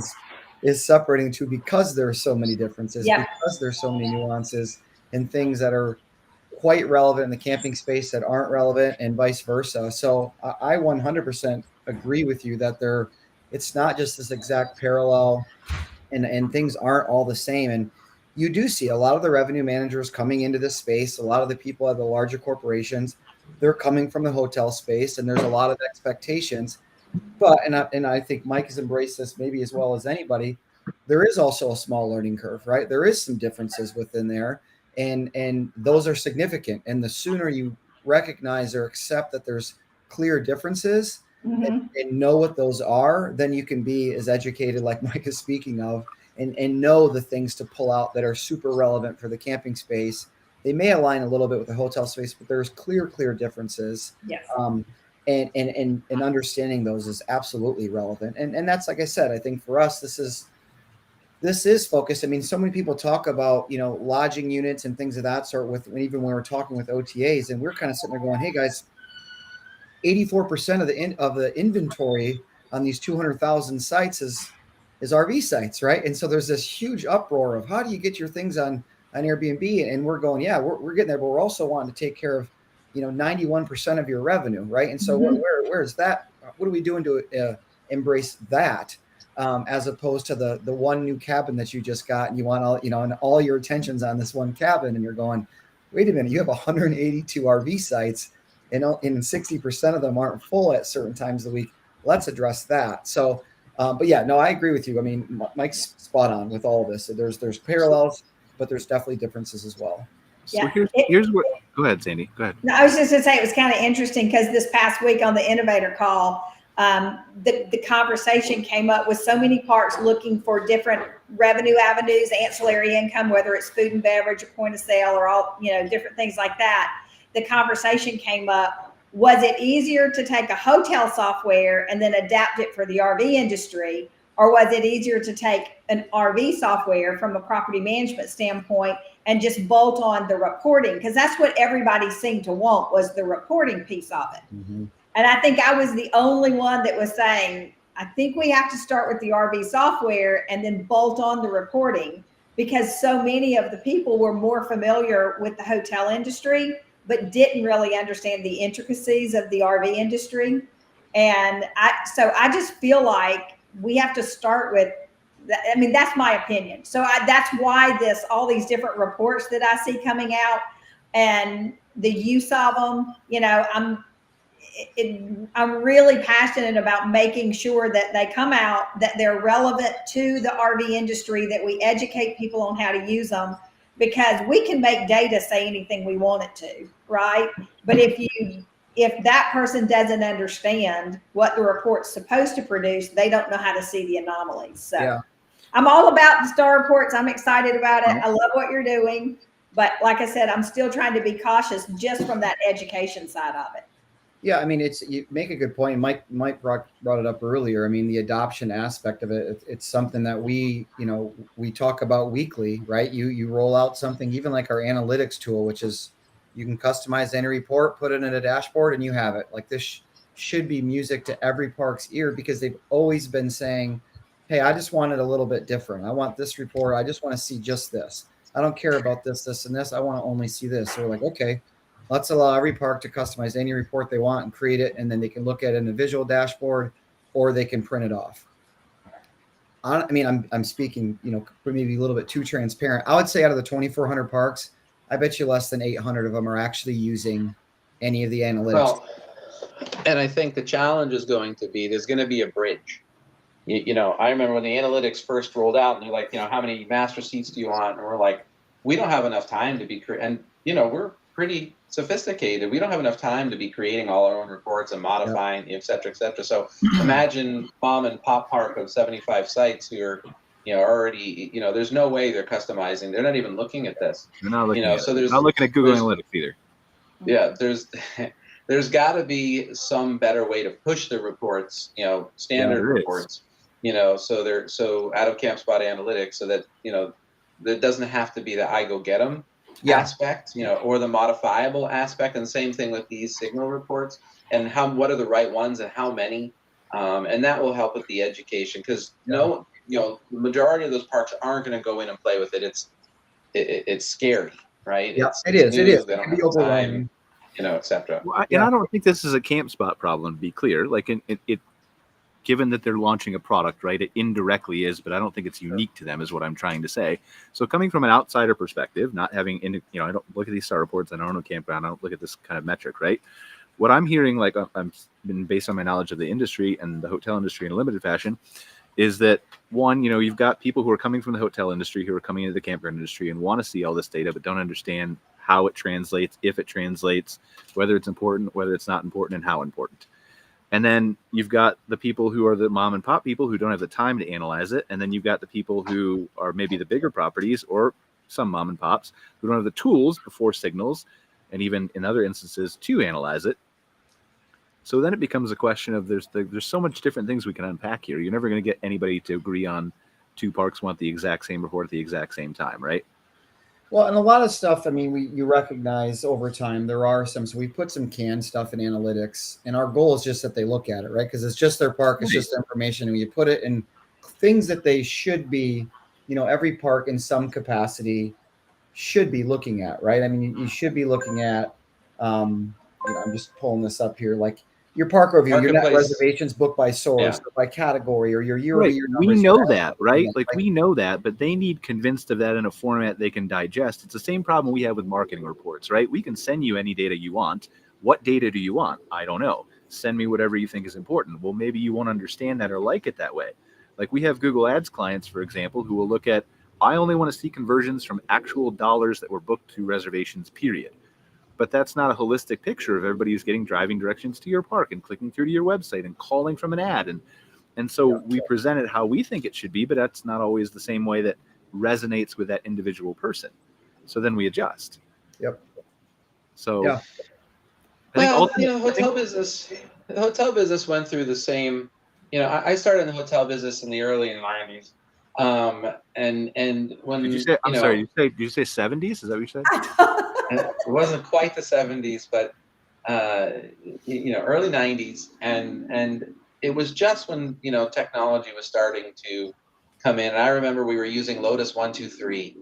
is separating two, because there are so many differences, because there's so many nuances and things that are quite relevant in the camping space that aren't relevant, and vice versa. So I 100% agree with you that it's not just this exact parallel, and things aren't all the same. And you do see a lot of the revenue managers coming into this space. A lot of the people at the larger corporations, they're coming from the hotel space, and there's a lot of expectations. But and I think Mike has embraced this maybe as well as anybody. There is also a small learning curve, right? There is some differences within there, and those are significant. And the sooner you recognize or accept that there's clear differences, Mhm. and know what those are, then you can be as educated like Mike is speaking of, and know the things to pull out that are super relevant for the camping space. They may align a little bit with the hotel space, but there's clear differences. Yes. And understanding those is absolutely relevant. And that's, like I said, I think for us, this is focused. I mean, so many people talk about, lodging units and things of that sort even when we're talking with OTAs, and we're kind of sitting there going, hey guys, 84% of the inventory on these 200,000 sites is RV sites, right? And so there's this huge uproar of how do you get your things on Airbnb? And we're going, yeah, we're getting there, but we're also wanting to take care of 91% of your revenue, right? And so where is that? What are we doing to embrace that, as opposed to the one new cabin that you just got, and you want all and all your attention's on this one cabin, and you're going, wait a minute, you have 182 RV sites, and 60% of them aren't full at certain times of the week. Let's address that. So, but yeah, no, I agree with you. I mean, Mike's spot on with all of this. So there's parallels, but there's definitely differences as well. So Yeah. here's what. Go ahead, Sandy. Go ahead. No, I was just going to say it was kind of interesting because this past week on the Innovator Call, the conversation came up with so many parks looking for different revenue avenues, ancillary income, whether it's food and beverage or point of sale or all, different things like that. The conversation came up, was it easier to take a hotel software and then adapt it for the RV industry? Or was it easier to take an RV software from a property management standpoint and just bolt on the reporting? Because that's what everybody seemed to want, was the reporting piece of it. Mm-hmm. And I think I was the only one that was saying, I think we have to start with the RV software and then bolt on the reporting, because so many of the people were more familiar with the hotel industry, but didn't really understand the intricacies of the RV industry. And I just feel like we have to start with that. I mean, that's my opinion. So that's why all these different reports that I see coming out and the use of them, I'm really passionate about making sure that they come out, that they're relevant to the RV industry, that we educate people on how to use them, because we can make data say anything we want it to, right? But if that person doesn't understand what the report's supposed to produce, they don't know how to see the anomalies. So yeah. I'm all about the star reports. I'm excited about it. I love what you're doing. But like I said, I'm still trying to be cautious just from that education side of it. Yeah, I mean, you make a good point. Mike brought it up earlier. I mean, the adoption aspect of it, it's something that we talk about weekly, right? You roll out something, even like our analytics tool, which is you can customize any report, put it in a dashboard, and you have it. Like, this should be music to every park's ear, because they've always been saying, hey, I just want it a little bit different. I want this report. I just want to see just this. I don't care about this, this, and this. I want to only see this. So we're like, okay, let's allow every park to customize any report they want and create it, and then they can look at it in a visual dashboard, or they can print it off. I mean, I'm speaking, maybe a little bit too transparent. I would say out of the 2,400 parks, I bet you less than 800 of them are actually using any of the analytics. Well, and I think the challenge is going to be, there's going to be a bridge. I remember when the analytics first rolled out, and they're like, how many master seats do you want? And we're like, we don't have enough time to be and we're pretty sophisticated. We don't have enough time to be creating all our own reports and modifying, et cetera, et cetera. So imagine mom and pop park of 75 sites who are, already, there's no way they're customizing. They're not even looking at this. They're not looking not looking at Google Analytics either. Yeah, there's got to be some better way to push the reports, standard reports, so out of Campspot analytics, so that, there doesn't have to be the I go get them aspect, or the modifiable aspect. And same thing with these signal reports, and what are the right ones and how many, and that will help with the education, because the majority of those parks aren't going to go in and play with it. It's scary, right? Yeah, it is. They don't have time, et cetera. Well, and I don't think this is a Campspot problem, to be clear. Like, given that they're launching a product, right? It indirectly is, but I don't think it's unique to them, is what I'm trying to say. So coming from an outsider perspective, not having, I don't look at these star reports, I don't know Campground, I don't look at this kind of metric, right? What I'm hearing, like I'm been based on my knowledge of the industry and the hotel industry in a limited fashion, is that one, you've got people who are coming from the hotel industry who are coming into the campground industry and want to see all this data, but don't understand how it translates, if it translates, whether it's important, whether it's not important, and how important. And then you've got the people who are the mom and pop people who don't have the time to analyze it. And then you've got the people who are maybe the bigger properties or some mom and pops who don't have the tools before signals, and even in other instances to analyze it. So then it becomes a question of there's so much different things we can unpack here. You're never going to get anybody to agree on two parks want the exact same report at the exact same time, right? Well, and a lot of stuff, I mean, you recognize over time, there are some, so we put some canned stuff in analytics, and our goal is just that they look at it, right? Because it's just their park, it's just information, and you put it in things that they should be, every park in some capacity should be looking at, right? I mean, you should be looking at, I'm just pulling this up here, like your park review, your net reservations booked by source, or by category, or your year-over-year numbers. We know that, right? We know that, but they need convinced of that in a format they can digest. It's the same problem we have with marketing reports, right? We can send you any data you want. What data do you want? I don't know. Send me whatever you think is important. Well, maybe you won't understand that or like it that way. Like we have Google Ads clients, for example, who will look at, I only want to see conversions from actual dollars that were booked through reservations, period. But that's not a holistic picture of everybody who's getting driving directions to your park and clicking through to your website and calling from an ad. And so we present it how we think it should be, but that's not always the same way that resonates with that individual person. So then we adjust. Yep. So yeah. Hotel business went through the same, I started in the hotel business in the early 90s. And when did you say, did you say 70s? Is that what you said? It wasn't quite the 70s, but early 90s, and it was just when technology was starting to come in. And I remember we were using Lotus 123,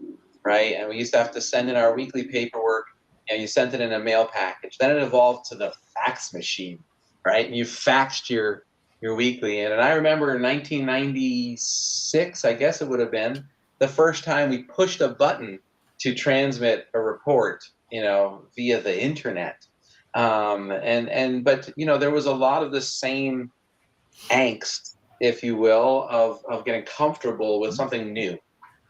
right? And we used to have to send in our weekly paperwork, and you sent it in a mail package. Then it evolved to the fax machine, right? And you faxed your weekly in. And I remember in 1996, I guess it would have been, the first time we pushed a button to transmit a report, via the internet. But there was a lot of the same angst, if you will, of getting comfortable with something new,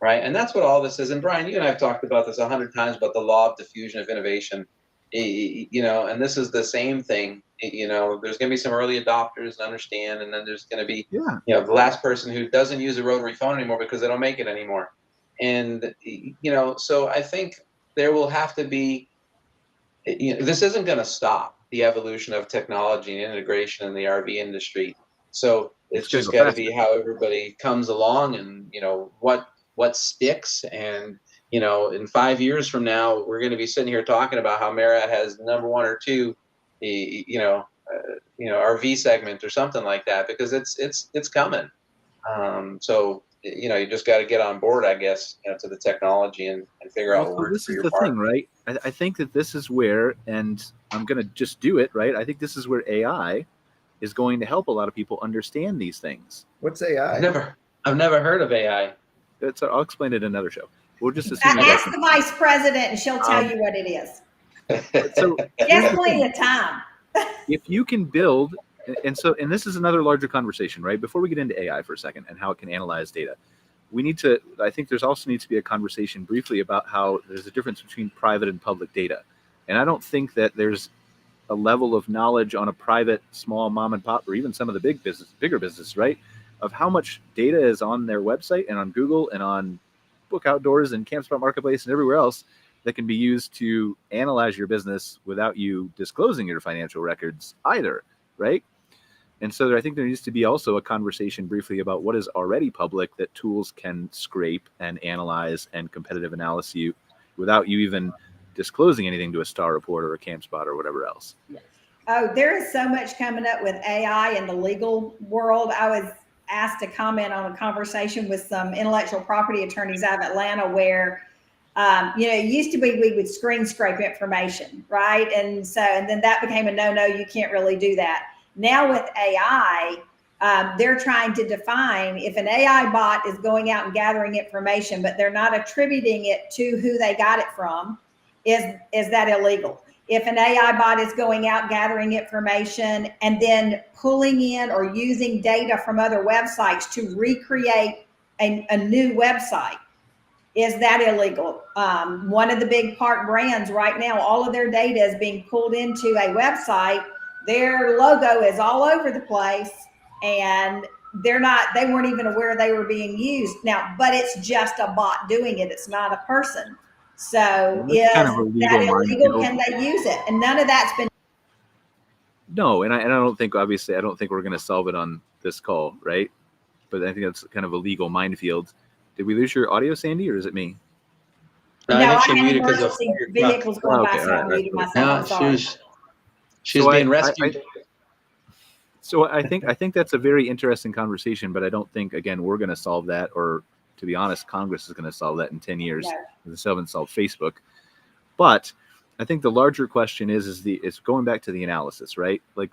right? And that's what all this is. And Brian, you and I have talked about this 100 times about the law of diffusion of innovation, and this is the same thing. There's going to be some early adopters and understand, and then there's going to be, the last person who doesn't use a rotary phone anymore because they don't make it anymore. And, so I think there will have to be, this isn't going to stop the evolution of technology and integration in the RV industry. So it's just got to be how everybody comes along and, what sticks. And, in 5 years from now, we're going to be sitting here talking about how Marriott has number 1 or 2, RV segment or something like that, because it's coming. So, you just got to get on board, I guess, to the technology and figure out what works for your park. This is the thing, right? I think that this is where, and I'm going to just do it, right? I think this is where AI is going to help a lot of people understand these things. What's AI? I've never heard of AI. I'll explain it in another show. We'll just assume ask the vice president and she'll tell you what it is. So there's plenty of time. If you can build, and this is another larger conversation, right? Before we get into AI for a second and how it can analyze data, I think there's also needs to be a conversation briefly about how there's a difference between private and public data. And I don't think that there's a level of knowledge on a private, small mom and pop, or even some of the bigger business, right? Of how much data is on their website and on Google and on Book Outdoors and Campspot Marketplace and everywhere else that can be used to analyze your business without you disclosing your financial records either, right? And so I think there needs to be also a conversation briefly about what is already public that tools can scrape and analyze and competitive analysis you without you even disclosing anything to a Star Report or a Campspot or whatever else. Yes. Oh, there is so much coming up with AI in the legal world. I was asked to comment on a conversation with some intellectual property attorneys out of Atlanta where, it used to be we would screen scrape information, right? And then that became a no, you can't really do that. Now with AI, they're trying to define if an AI bot is going out and gathering information, but they're not attributing it to who they got it from, is that illegal? If an AI bot is going out gathering information and then pulling in or using data from other websites to recreate a new website, is that illegal? One of the big park brands right now, all of their data is being pulled into a website. Their logo is all over the place, and they weren't even aware they were being used now, but it's just a bot doing it. It's not a person. So is that illegal? Can they use it? And none of that's been. No, and I don't think, obviously, I don't think we're going to solve it on this call, right? But I think that's kind of a legal minefield. Did we lose your audio, Sandy, or is it me? No, I think she had muted because of vehicles going by, so I muted myself. No, she's being rescued. So I think that's a very interesting conversation, but I don't think, again, we're going to solve that, or to be honest, Congress is going to solve that in 10 years. No. They still haven't solved Facebook. But I think the larger question is going back to the analysis, right? Like,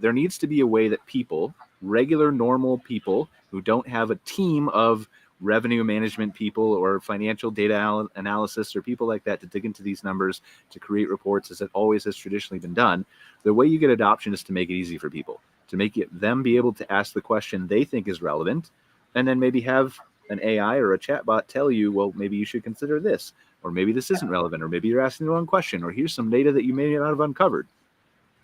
there needs to be a way that people, regular, normal people who don't have a team of revenue management people or financial data analysis or people like that to dig into these numbers, to create reports, as it always has traditionally been done. The way you get adoption is to make it easy for people, to make them be able to ask the question they think is relevant, and then maybe have an AI or a chatbot tell you, well, maybe you should consider this, or maybe this isn't relevant, or maybe you're asking the wrong question, or here's some data that you may not have uncovered.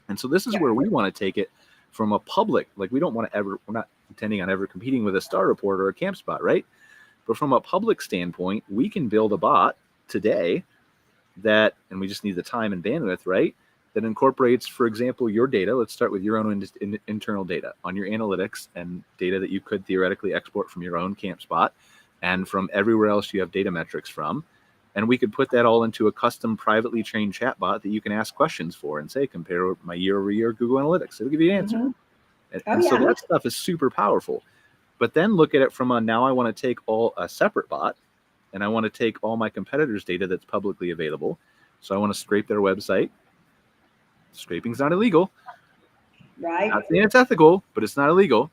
And so this is where we want to take it from a public, like we're not intending on ever competing with a Star Report or a Campspot, right? But from a public standpoint, we can build a bot today that, and we just need the time and bandwidth, right? That incorporates, for example, your data. Let's start with your own internal data on your analytics and data that you could theoretically export from your own Campspot and from everywhere else you have data metrics from. And we could put that all into a custom privately trained chatbot that you can ask questions for and say, compare my year-over-year Google Analytics. It'll give you an answer. Mm-hmm. So that stuff is super powerful. But then look at it from now I want to take a separate bot, and I want to take all my competitors' data that's publicly available. So I want to scrape their website. Scraping's not illegal. Right. Not saying it's ethical, but it's not illegal.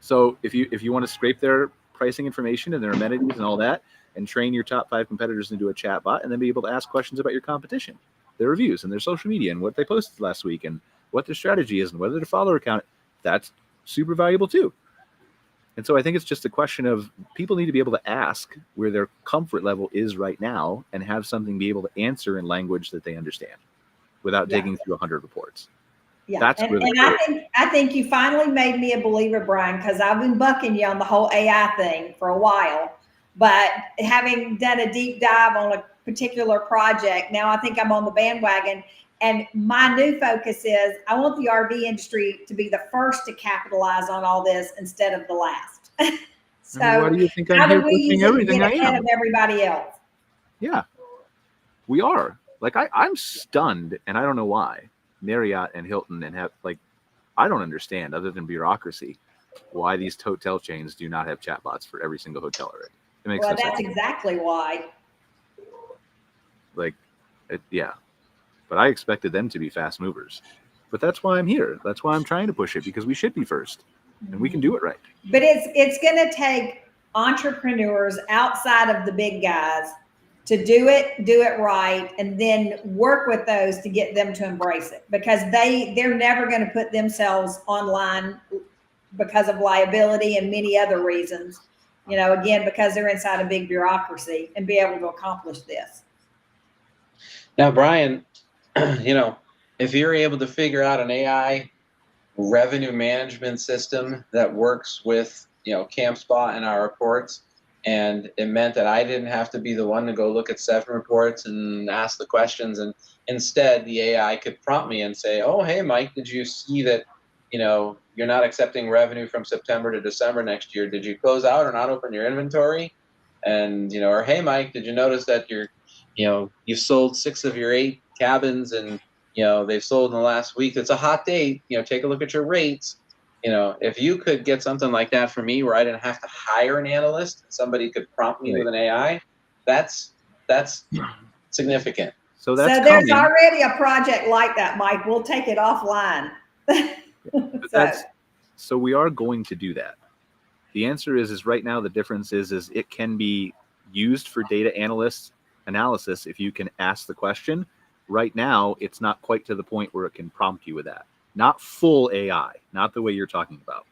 So if you want to scrape their pricing information and their amenities and all that, and train your top 5 competitors into a chat bot, and then be able to ask questions about your competition, their reviews and their social media and what they posted last week and what their strategy is and whether to follow or count, that's super valuable too. And so I think it's just a question of people need to be able to ask where their comfort level is right now and have something be able to answer in language that they understand without digging through 100 reports. Yeah, that's and I think you finally made me a believer, Brian, because I've been bucking you on the whole AI thing for a while. But having done a deep dive on a particular project, now I think I'm on the bandwagon. And my new focus is I want the RV industry to be the first to capitalize on all this instead of the last. So why do you think I'm here pushing everything I am? Ahead of everybody else. Yeah, we are. Like I'm stunned, and I don't know why. Marriott and Hilton I don't understand, other than bureaucracy, why these hotel chains do not have chatbots for every single hotel already. It makes no sense. That's exactly why. But I expected them to be fast movers. But that's why I'm here. That's why I'm trying to push it, because we should be first, and we can do it right. But it's going to take entrepreneurs outside of the big guys to do it right, and then work with those to get them to embrace it, because they're never going to put themselves online because of liability and many other reasons, again, because they're inside a big bureaucracy, and be able to accomplish this. Now, Brian, if you're able to figure out an AI revenue management system that works with, Campspot and our reports, and it meant that I didn't have to be the one to go look at 7 reports and ask the questions, and instead the AI could prompt me and say, oh, hey, Mike, did you see that, you're not accepting revenue from September to December next year? Did you close out or not open your inventory? And, or hey, Mike, did you notice that you've sold 6 of your 8 cabins, and, they've sold in the last week. It's a hot date. Take a look at your rates. If you could get something like that for me, where I didn't have to hire an analyst, somebody could prompt me with an AI, that's significant. So there's already a project like that, Mike. We'll take it offline. So we are going to do that. The answer is right now the difference is it can be used for data analysis if you can ask the question. Right now, it's not quite to the point where it can prompt you with that. Not full AI, not the way you're talking about.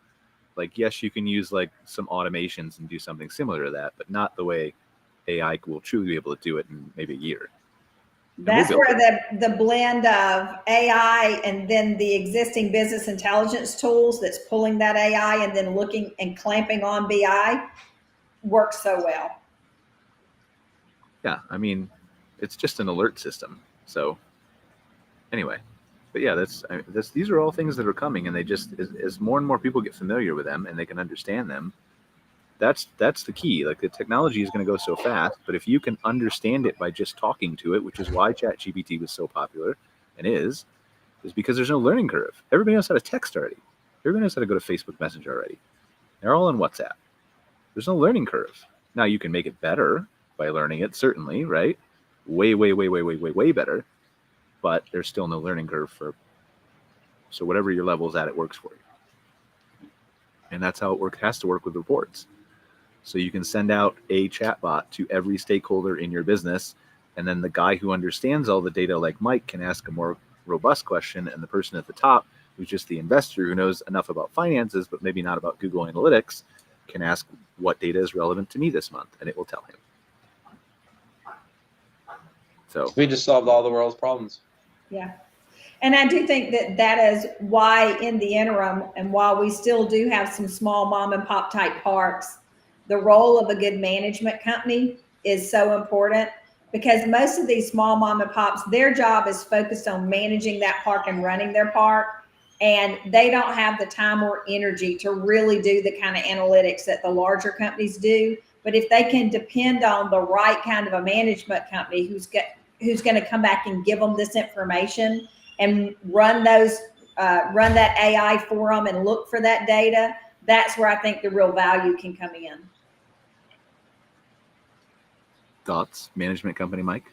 Like, yes, you can use like some automations and do something similar to that, but not the way AI will truly be able to do it in maybe a year. That's where the blend of AI and then the existing business intelligence tools that's pulling that AI and then looking and clamping on BI works so well. Yeah, I mean, it's just an alert system. So anyway, but yeah, these are all things that are coming, and they just as more and more people get familiar with them and they can understand them, that's the key. Like, the technology is going to go so fast, but if you can understand it by just talking to it, which is why ChatGPT was so popular and is because there's no learning curve. Everybody knows how to text already. Everybody knows how to go to Facebook Messenger already. They're all on WhatsApp. There's no learning curve. Now you can make it better by learning it, certainly, right? Way better. But there's still no learning curve so whatever your level's at, it works for you. And that's how it has to work with reports. So you can send out a chatbot to every stakeholder in your business, and then the guy who understands all the data, like Mike, can ask a more robust question, and the person at the top, who's just the investor who knows enough about finances but maybe not about Google Analytics, can ask what data is relevant to me this month, and it will tell him. So we just solved all the world's problems. Yeah. And I do think that is why in the interim, and while we still do have some small mom and pop type parks, the role of a good management company is so important, because most of these small mom and pops, their job is focused on managing that park and running their park. And they don't have the time or energy to really do the kind of analytics that the larger companies do. But if they can depend on the right kind of a management company who's going to come back and give them this information and run that AI for them and look for that data, that's where I think the real value can come in. Thoughts? Management company, Mike?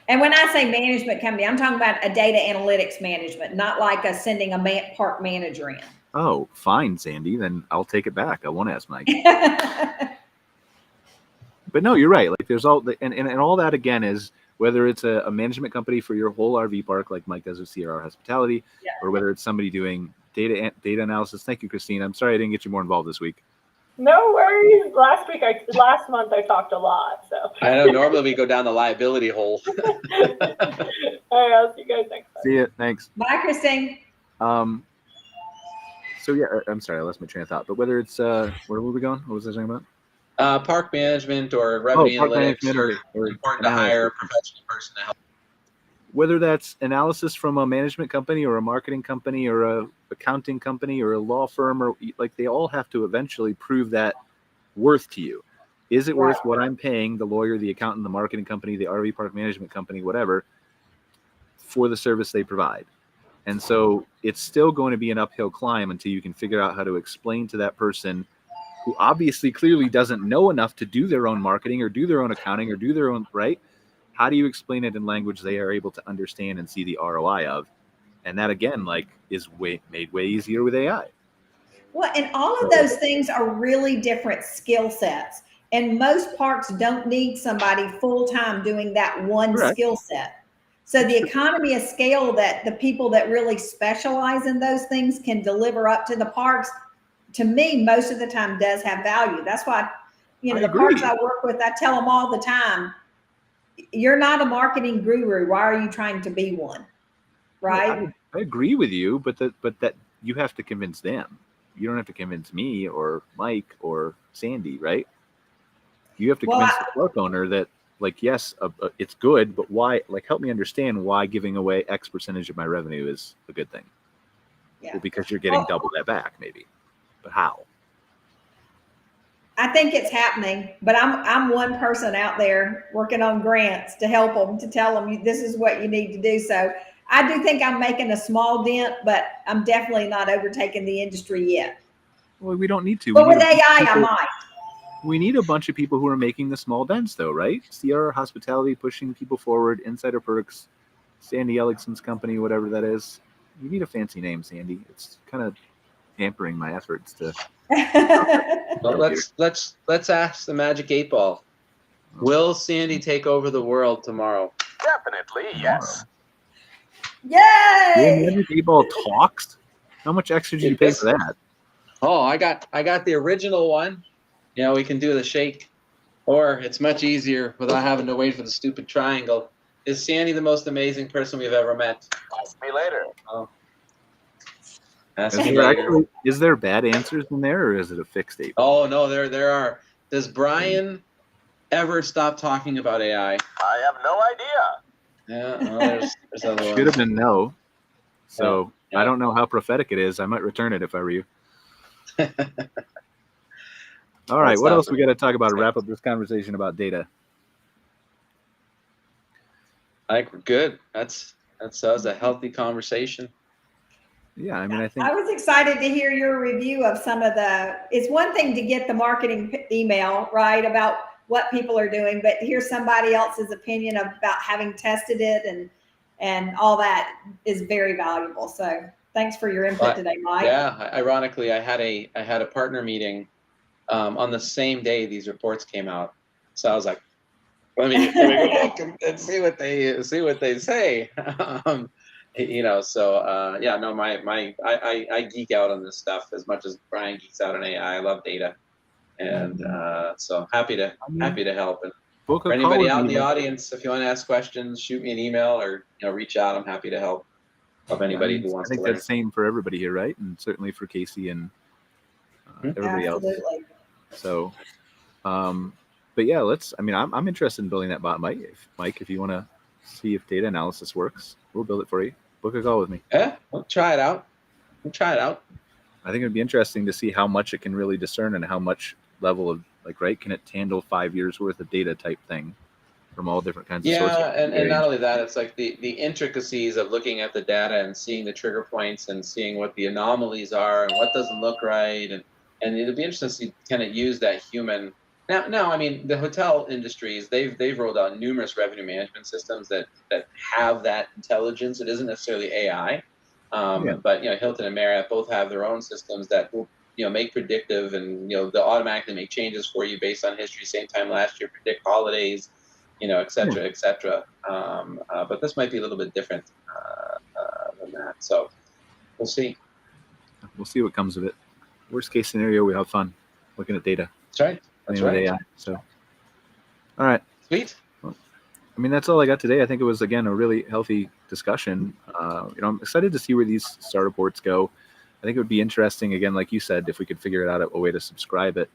And when I say management company, I'm talking about a data analytics management, not like sending a park manager in. Oh, fine, Sandy. Then I'll take it back. I won't ask Mike. But no, you're right. Like, there's all and all that again is whether it's a management company for your whole RV park, like Mike does with CRR Hospitality, yeah, or whether it's somebody doing data analysis. Thank you, Christine. I'm sorry I didn't get you more involved this week. No worries. Last month I talked a lot. So I know normally we go down the liability hole. All right, I'll see you guys next time. See ya. Thanks. Bye, Christine. So yeah, I'm sorry, I lost my train of thought. But whether it's where were we going? What was I talking about? Park management or revenue analytics, or important to hire a professional person to help. Whether that's analysis from a management company or a marketing company or a accounting company or a law firm, or like, they all have to eventually prove that worth to you. Is it worth what I'm paying the lawyer, the accountant, the marketing company, the RV park management company, whatever, for the service they provide? And so it's still going to be an uphill climb until you can figure out how to explain to that person, who obviously clearly doesn't know enough to do their own marketing or do their own accounting or do their own, right? How do you explain it in language they are able to understand and see the ROI of? And that, again, like, is made way easier with AI. Well, and all of those things are really different skill sets. And most parks don't need somebody full-time doing that one skill set. So the economy of scale that the people that really specialize in those things can deliver up to the parks, to me, most of the time does have value. That's why, the parks I work with, I tell them all the time, you're not a marketing guru. Why are you trying to be one? Right? Well, I agree with you, but that you have to convince them. You don't have to convince me or Mike or Sandy, right? You have to convince the park owner that, like, yes, it's good, but why? Like, help me understand why giving away X percentage of my revenue is a good thing. Yeah. Well, because you're getting double that back, maybe. But how? I think it's happening, but I'm one person out there working on grants to help them, to tell them this is what you need to do. So I do think I'm making a small dent, but I'm definitely not overtaking the industry yet. Well, we don't need to. But with AI, I might. We need a bunch of people who are making the small dents, though, right? CRR Hospitality pushing people forward, Insider Perks, Sandy Ellingson's company, whatever that is. You need a fancy name, Sandy. It's kind of hampering my efforts to. Well, let's ask the Magic 8 Ball. Will Sandy take over the world tomorrow? Definitely, yes. Yay! The Magic 8 Ball talks. How much extra did you pay for that? Oh, I got the original one. We can do the shake, or it's much easier without having to wait for the stupid triangle. Is Sandy the most amazing person we've ever met? Ask me later. Oh. Is there bad answers in there, or is it a fixed 8 Ball? Oh no, there are. Does Brian ever stop talking about AI? I have no idea. Yeah, well, there's other ones. Should have been no. So I don't know how prophetic it is. I might return it if I were you. All right, what else we got to talk about to wrap up this conversation about data? I think we're good. That was a healthy conversation. Yeah, I mean, I think I was excited to hear your review of some of it's one thing to get the marketing email, right, about what people are doing, but to hear somebody else's opinion about having tested it and all that is very valuable. So thanks for your input today, Mike. Yeah, ironically, I had a partner meeting on the same day these reports came out. So I was like, let me go look and see what they say. I geek out on this stuff as much as Brian geeks out on AI. I love data, and so happy to help. And for anybody out in the audience, if you want to ask questions, shoot me an email or reach out. I'm happy to help anybody who wants to learn. I think that's the same for everybody here, right? And certainly for Casey and everybody else. So, but yeah, I'm interested in building that bot, Mike. If you want to see if data analysis works, we'll build it for you. Book a call with me. Yeah, we'll try it out. I think it'd be interesting to see how much it can really discern and how much level of can it handle 5 years worth of data type thing from all different kinds of sources. Yeah, and not only that, it's like the intricacies of looking at the data and seeing the trigger points and seeing what the anomalies are and what doesn't look right, and it'll be interesting to kind of use that human. Now, I mean, the hotel industries, they've rolled out numerous revenue management systems that have that intelligence. It isn't necessarily AI, but Hilton and Marriott both have their own systems that will make predictive and they'll automatically make changes for you based on history. Same time last year, predict holidays, et cetera, et cetera. But this might be a little bit different than that. So we'll see. We'll see what comes of it. Worst case scenario, we have fun looking at data. That's right. That's right. AI, so, all right. Sweet. Well, I mean, that's all I got today. I think it was, again, a really healthy discussion. I'm excited to see where these star reports go. I think it would be interesting, again, like you said, if we could figure it out a way to subscribe it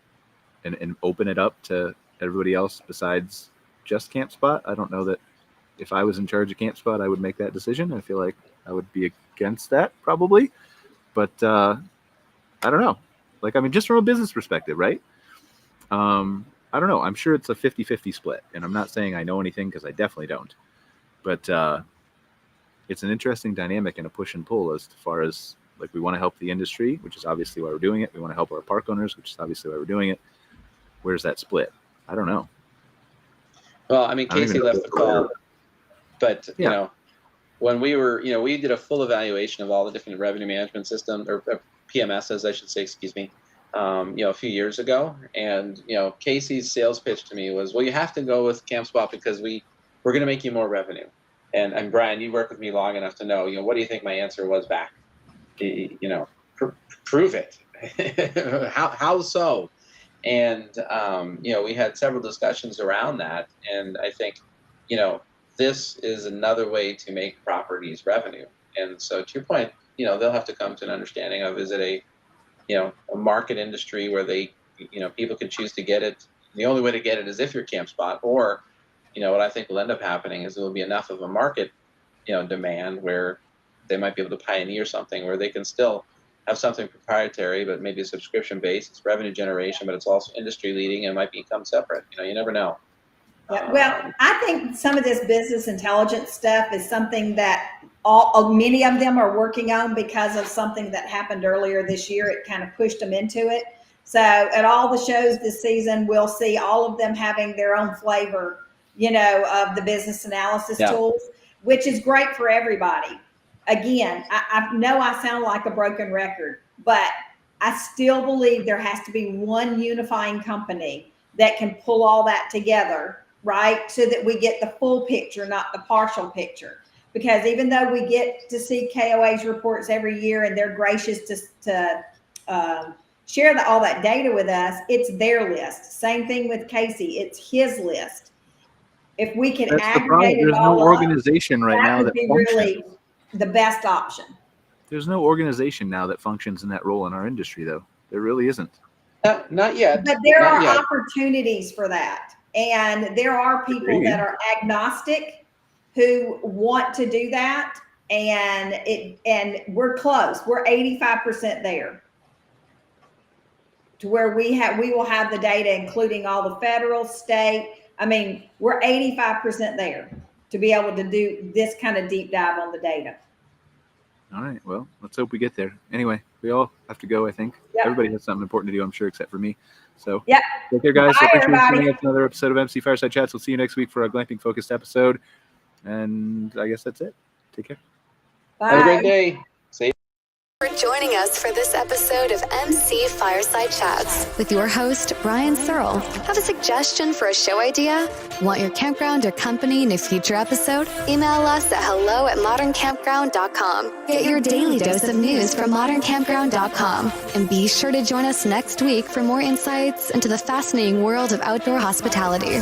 and open it up to everybody else besides just Campspot. I don't know that if I was in charge of Campspot, I would make that decision. I feel like I would be against that probably, but I don't know. Just from a business perspective, right? I don't know. I'm sure it's a 50-50 split, and I'm not saying I know anything because I definitely don't. But it's an interesting dynamic and a push and pull as far as we want to help the industry, which is obviously why we're doing it. We want to help our park owners, which is obviously why we're doing it. Where's that split? I don't know. Well, I mean, Casey left the call, but when we were, we did a full evaluation of all the different revenue management systems or PMSs, I should say, excuse me. A few years ago, and Casey's sales pitch to me was, well, you have to go with Campspot because we're going to make you more revenue. And Brian, you worked with me long enough to know, what do you think my answer was back? Prove it. How so? And we had several discussions around that, and I think this is another way to make properties revenue. And so, to your point, they'll have to come to an understanding of, is it a market industry where people can choose to get it. The only way to get it is if you're Campspot, or, what I think will end up happening is there will be enough of a market, demand where they might be able to pioneer something where they can still have something proprietary, but maybe a subscription based. It's revenue generation, but it's also industry leading and might become separate. You never know. Yeah, well, I think some of this business intelligence stuff is something that many of them are working on because of something that happened earlier this year. It kind of pushed them into it. So at all the shows this season, we'll see all of them having their own flavor, of the business analysis tools, which is great for everybody. Again, I know I sound like a broken record, but I still believe there has to be one unifying company that can pull all that together, right? So that we get the full picture, not the partial picture. Because even though we get to see KOA's reports every year and they're gracious to share all that data with us, it's their list. Same thing with Casey, it's his list. If we can aggregate it There's all no up, organization right now that would that be functions. really the best option. There's no organization now that functions in that role in our industry, though. There really isn't. Not yet. But there Not are yet. opportunities for that. And there are people Agreed. that are agnostic who want to do that. And we're close. We're 85% there to where we will have the data, including all the federal, state. I mean, we're 85% there to be able to do this kind of deep dive on the data. All right. Well, let's hope we get there. Anyway, we all have to go, I think. Yep. Everybody has something important to do, I'm sure, except for me. So, Yep. take care, guys. Bye, I appreciate you everybody. tuning in to another episode of MC Fireside Chats. We'll see you next week for our glamping-focused episode. And I guess that's it. Take care. Bye. Have a great day. For joining us for this episode of MC Fireside Chats with your host, Brian Searl. Have a suggestion for a show idea? Want your campground or company in a future episode? Email us at hello@moderncampground.com. Get your daily dose of news from moderncampground.com. And be sure to join us next week for more insights into the fascinating world of outdoor hospitality.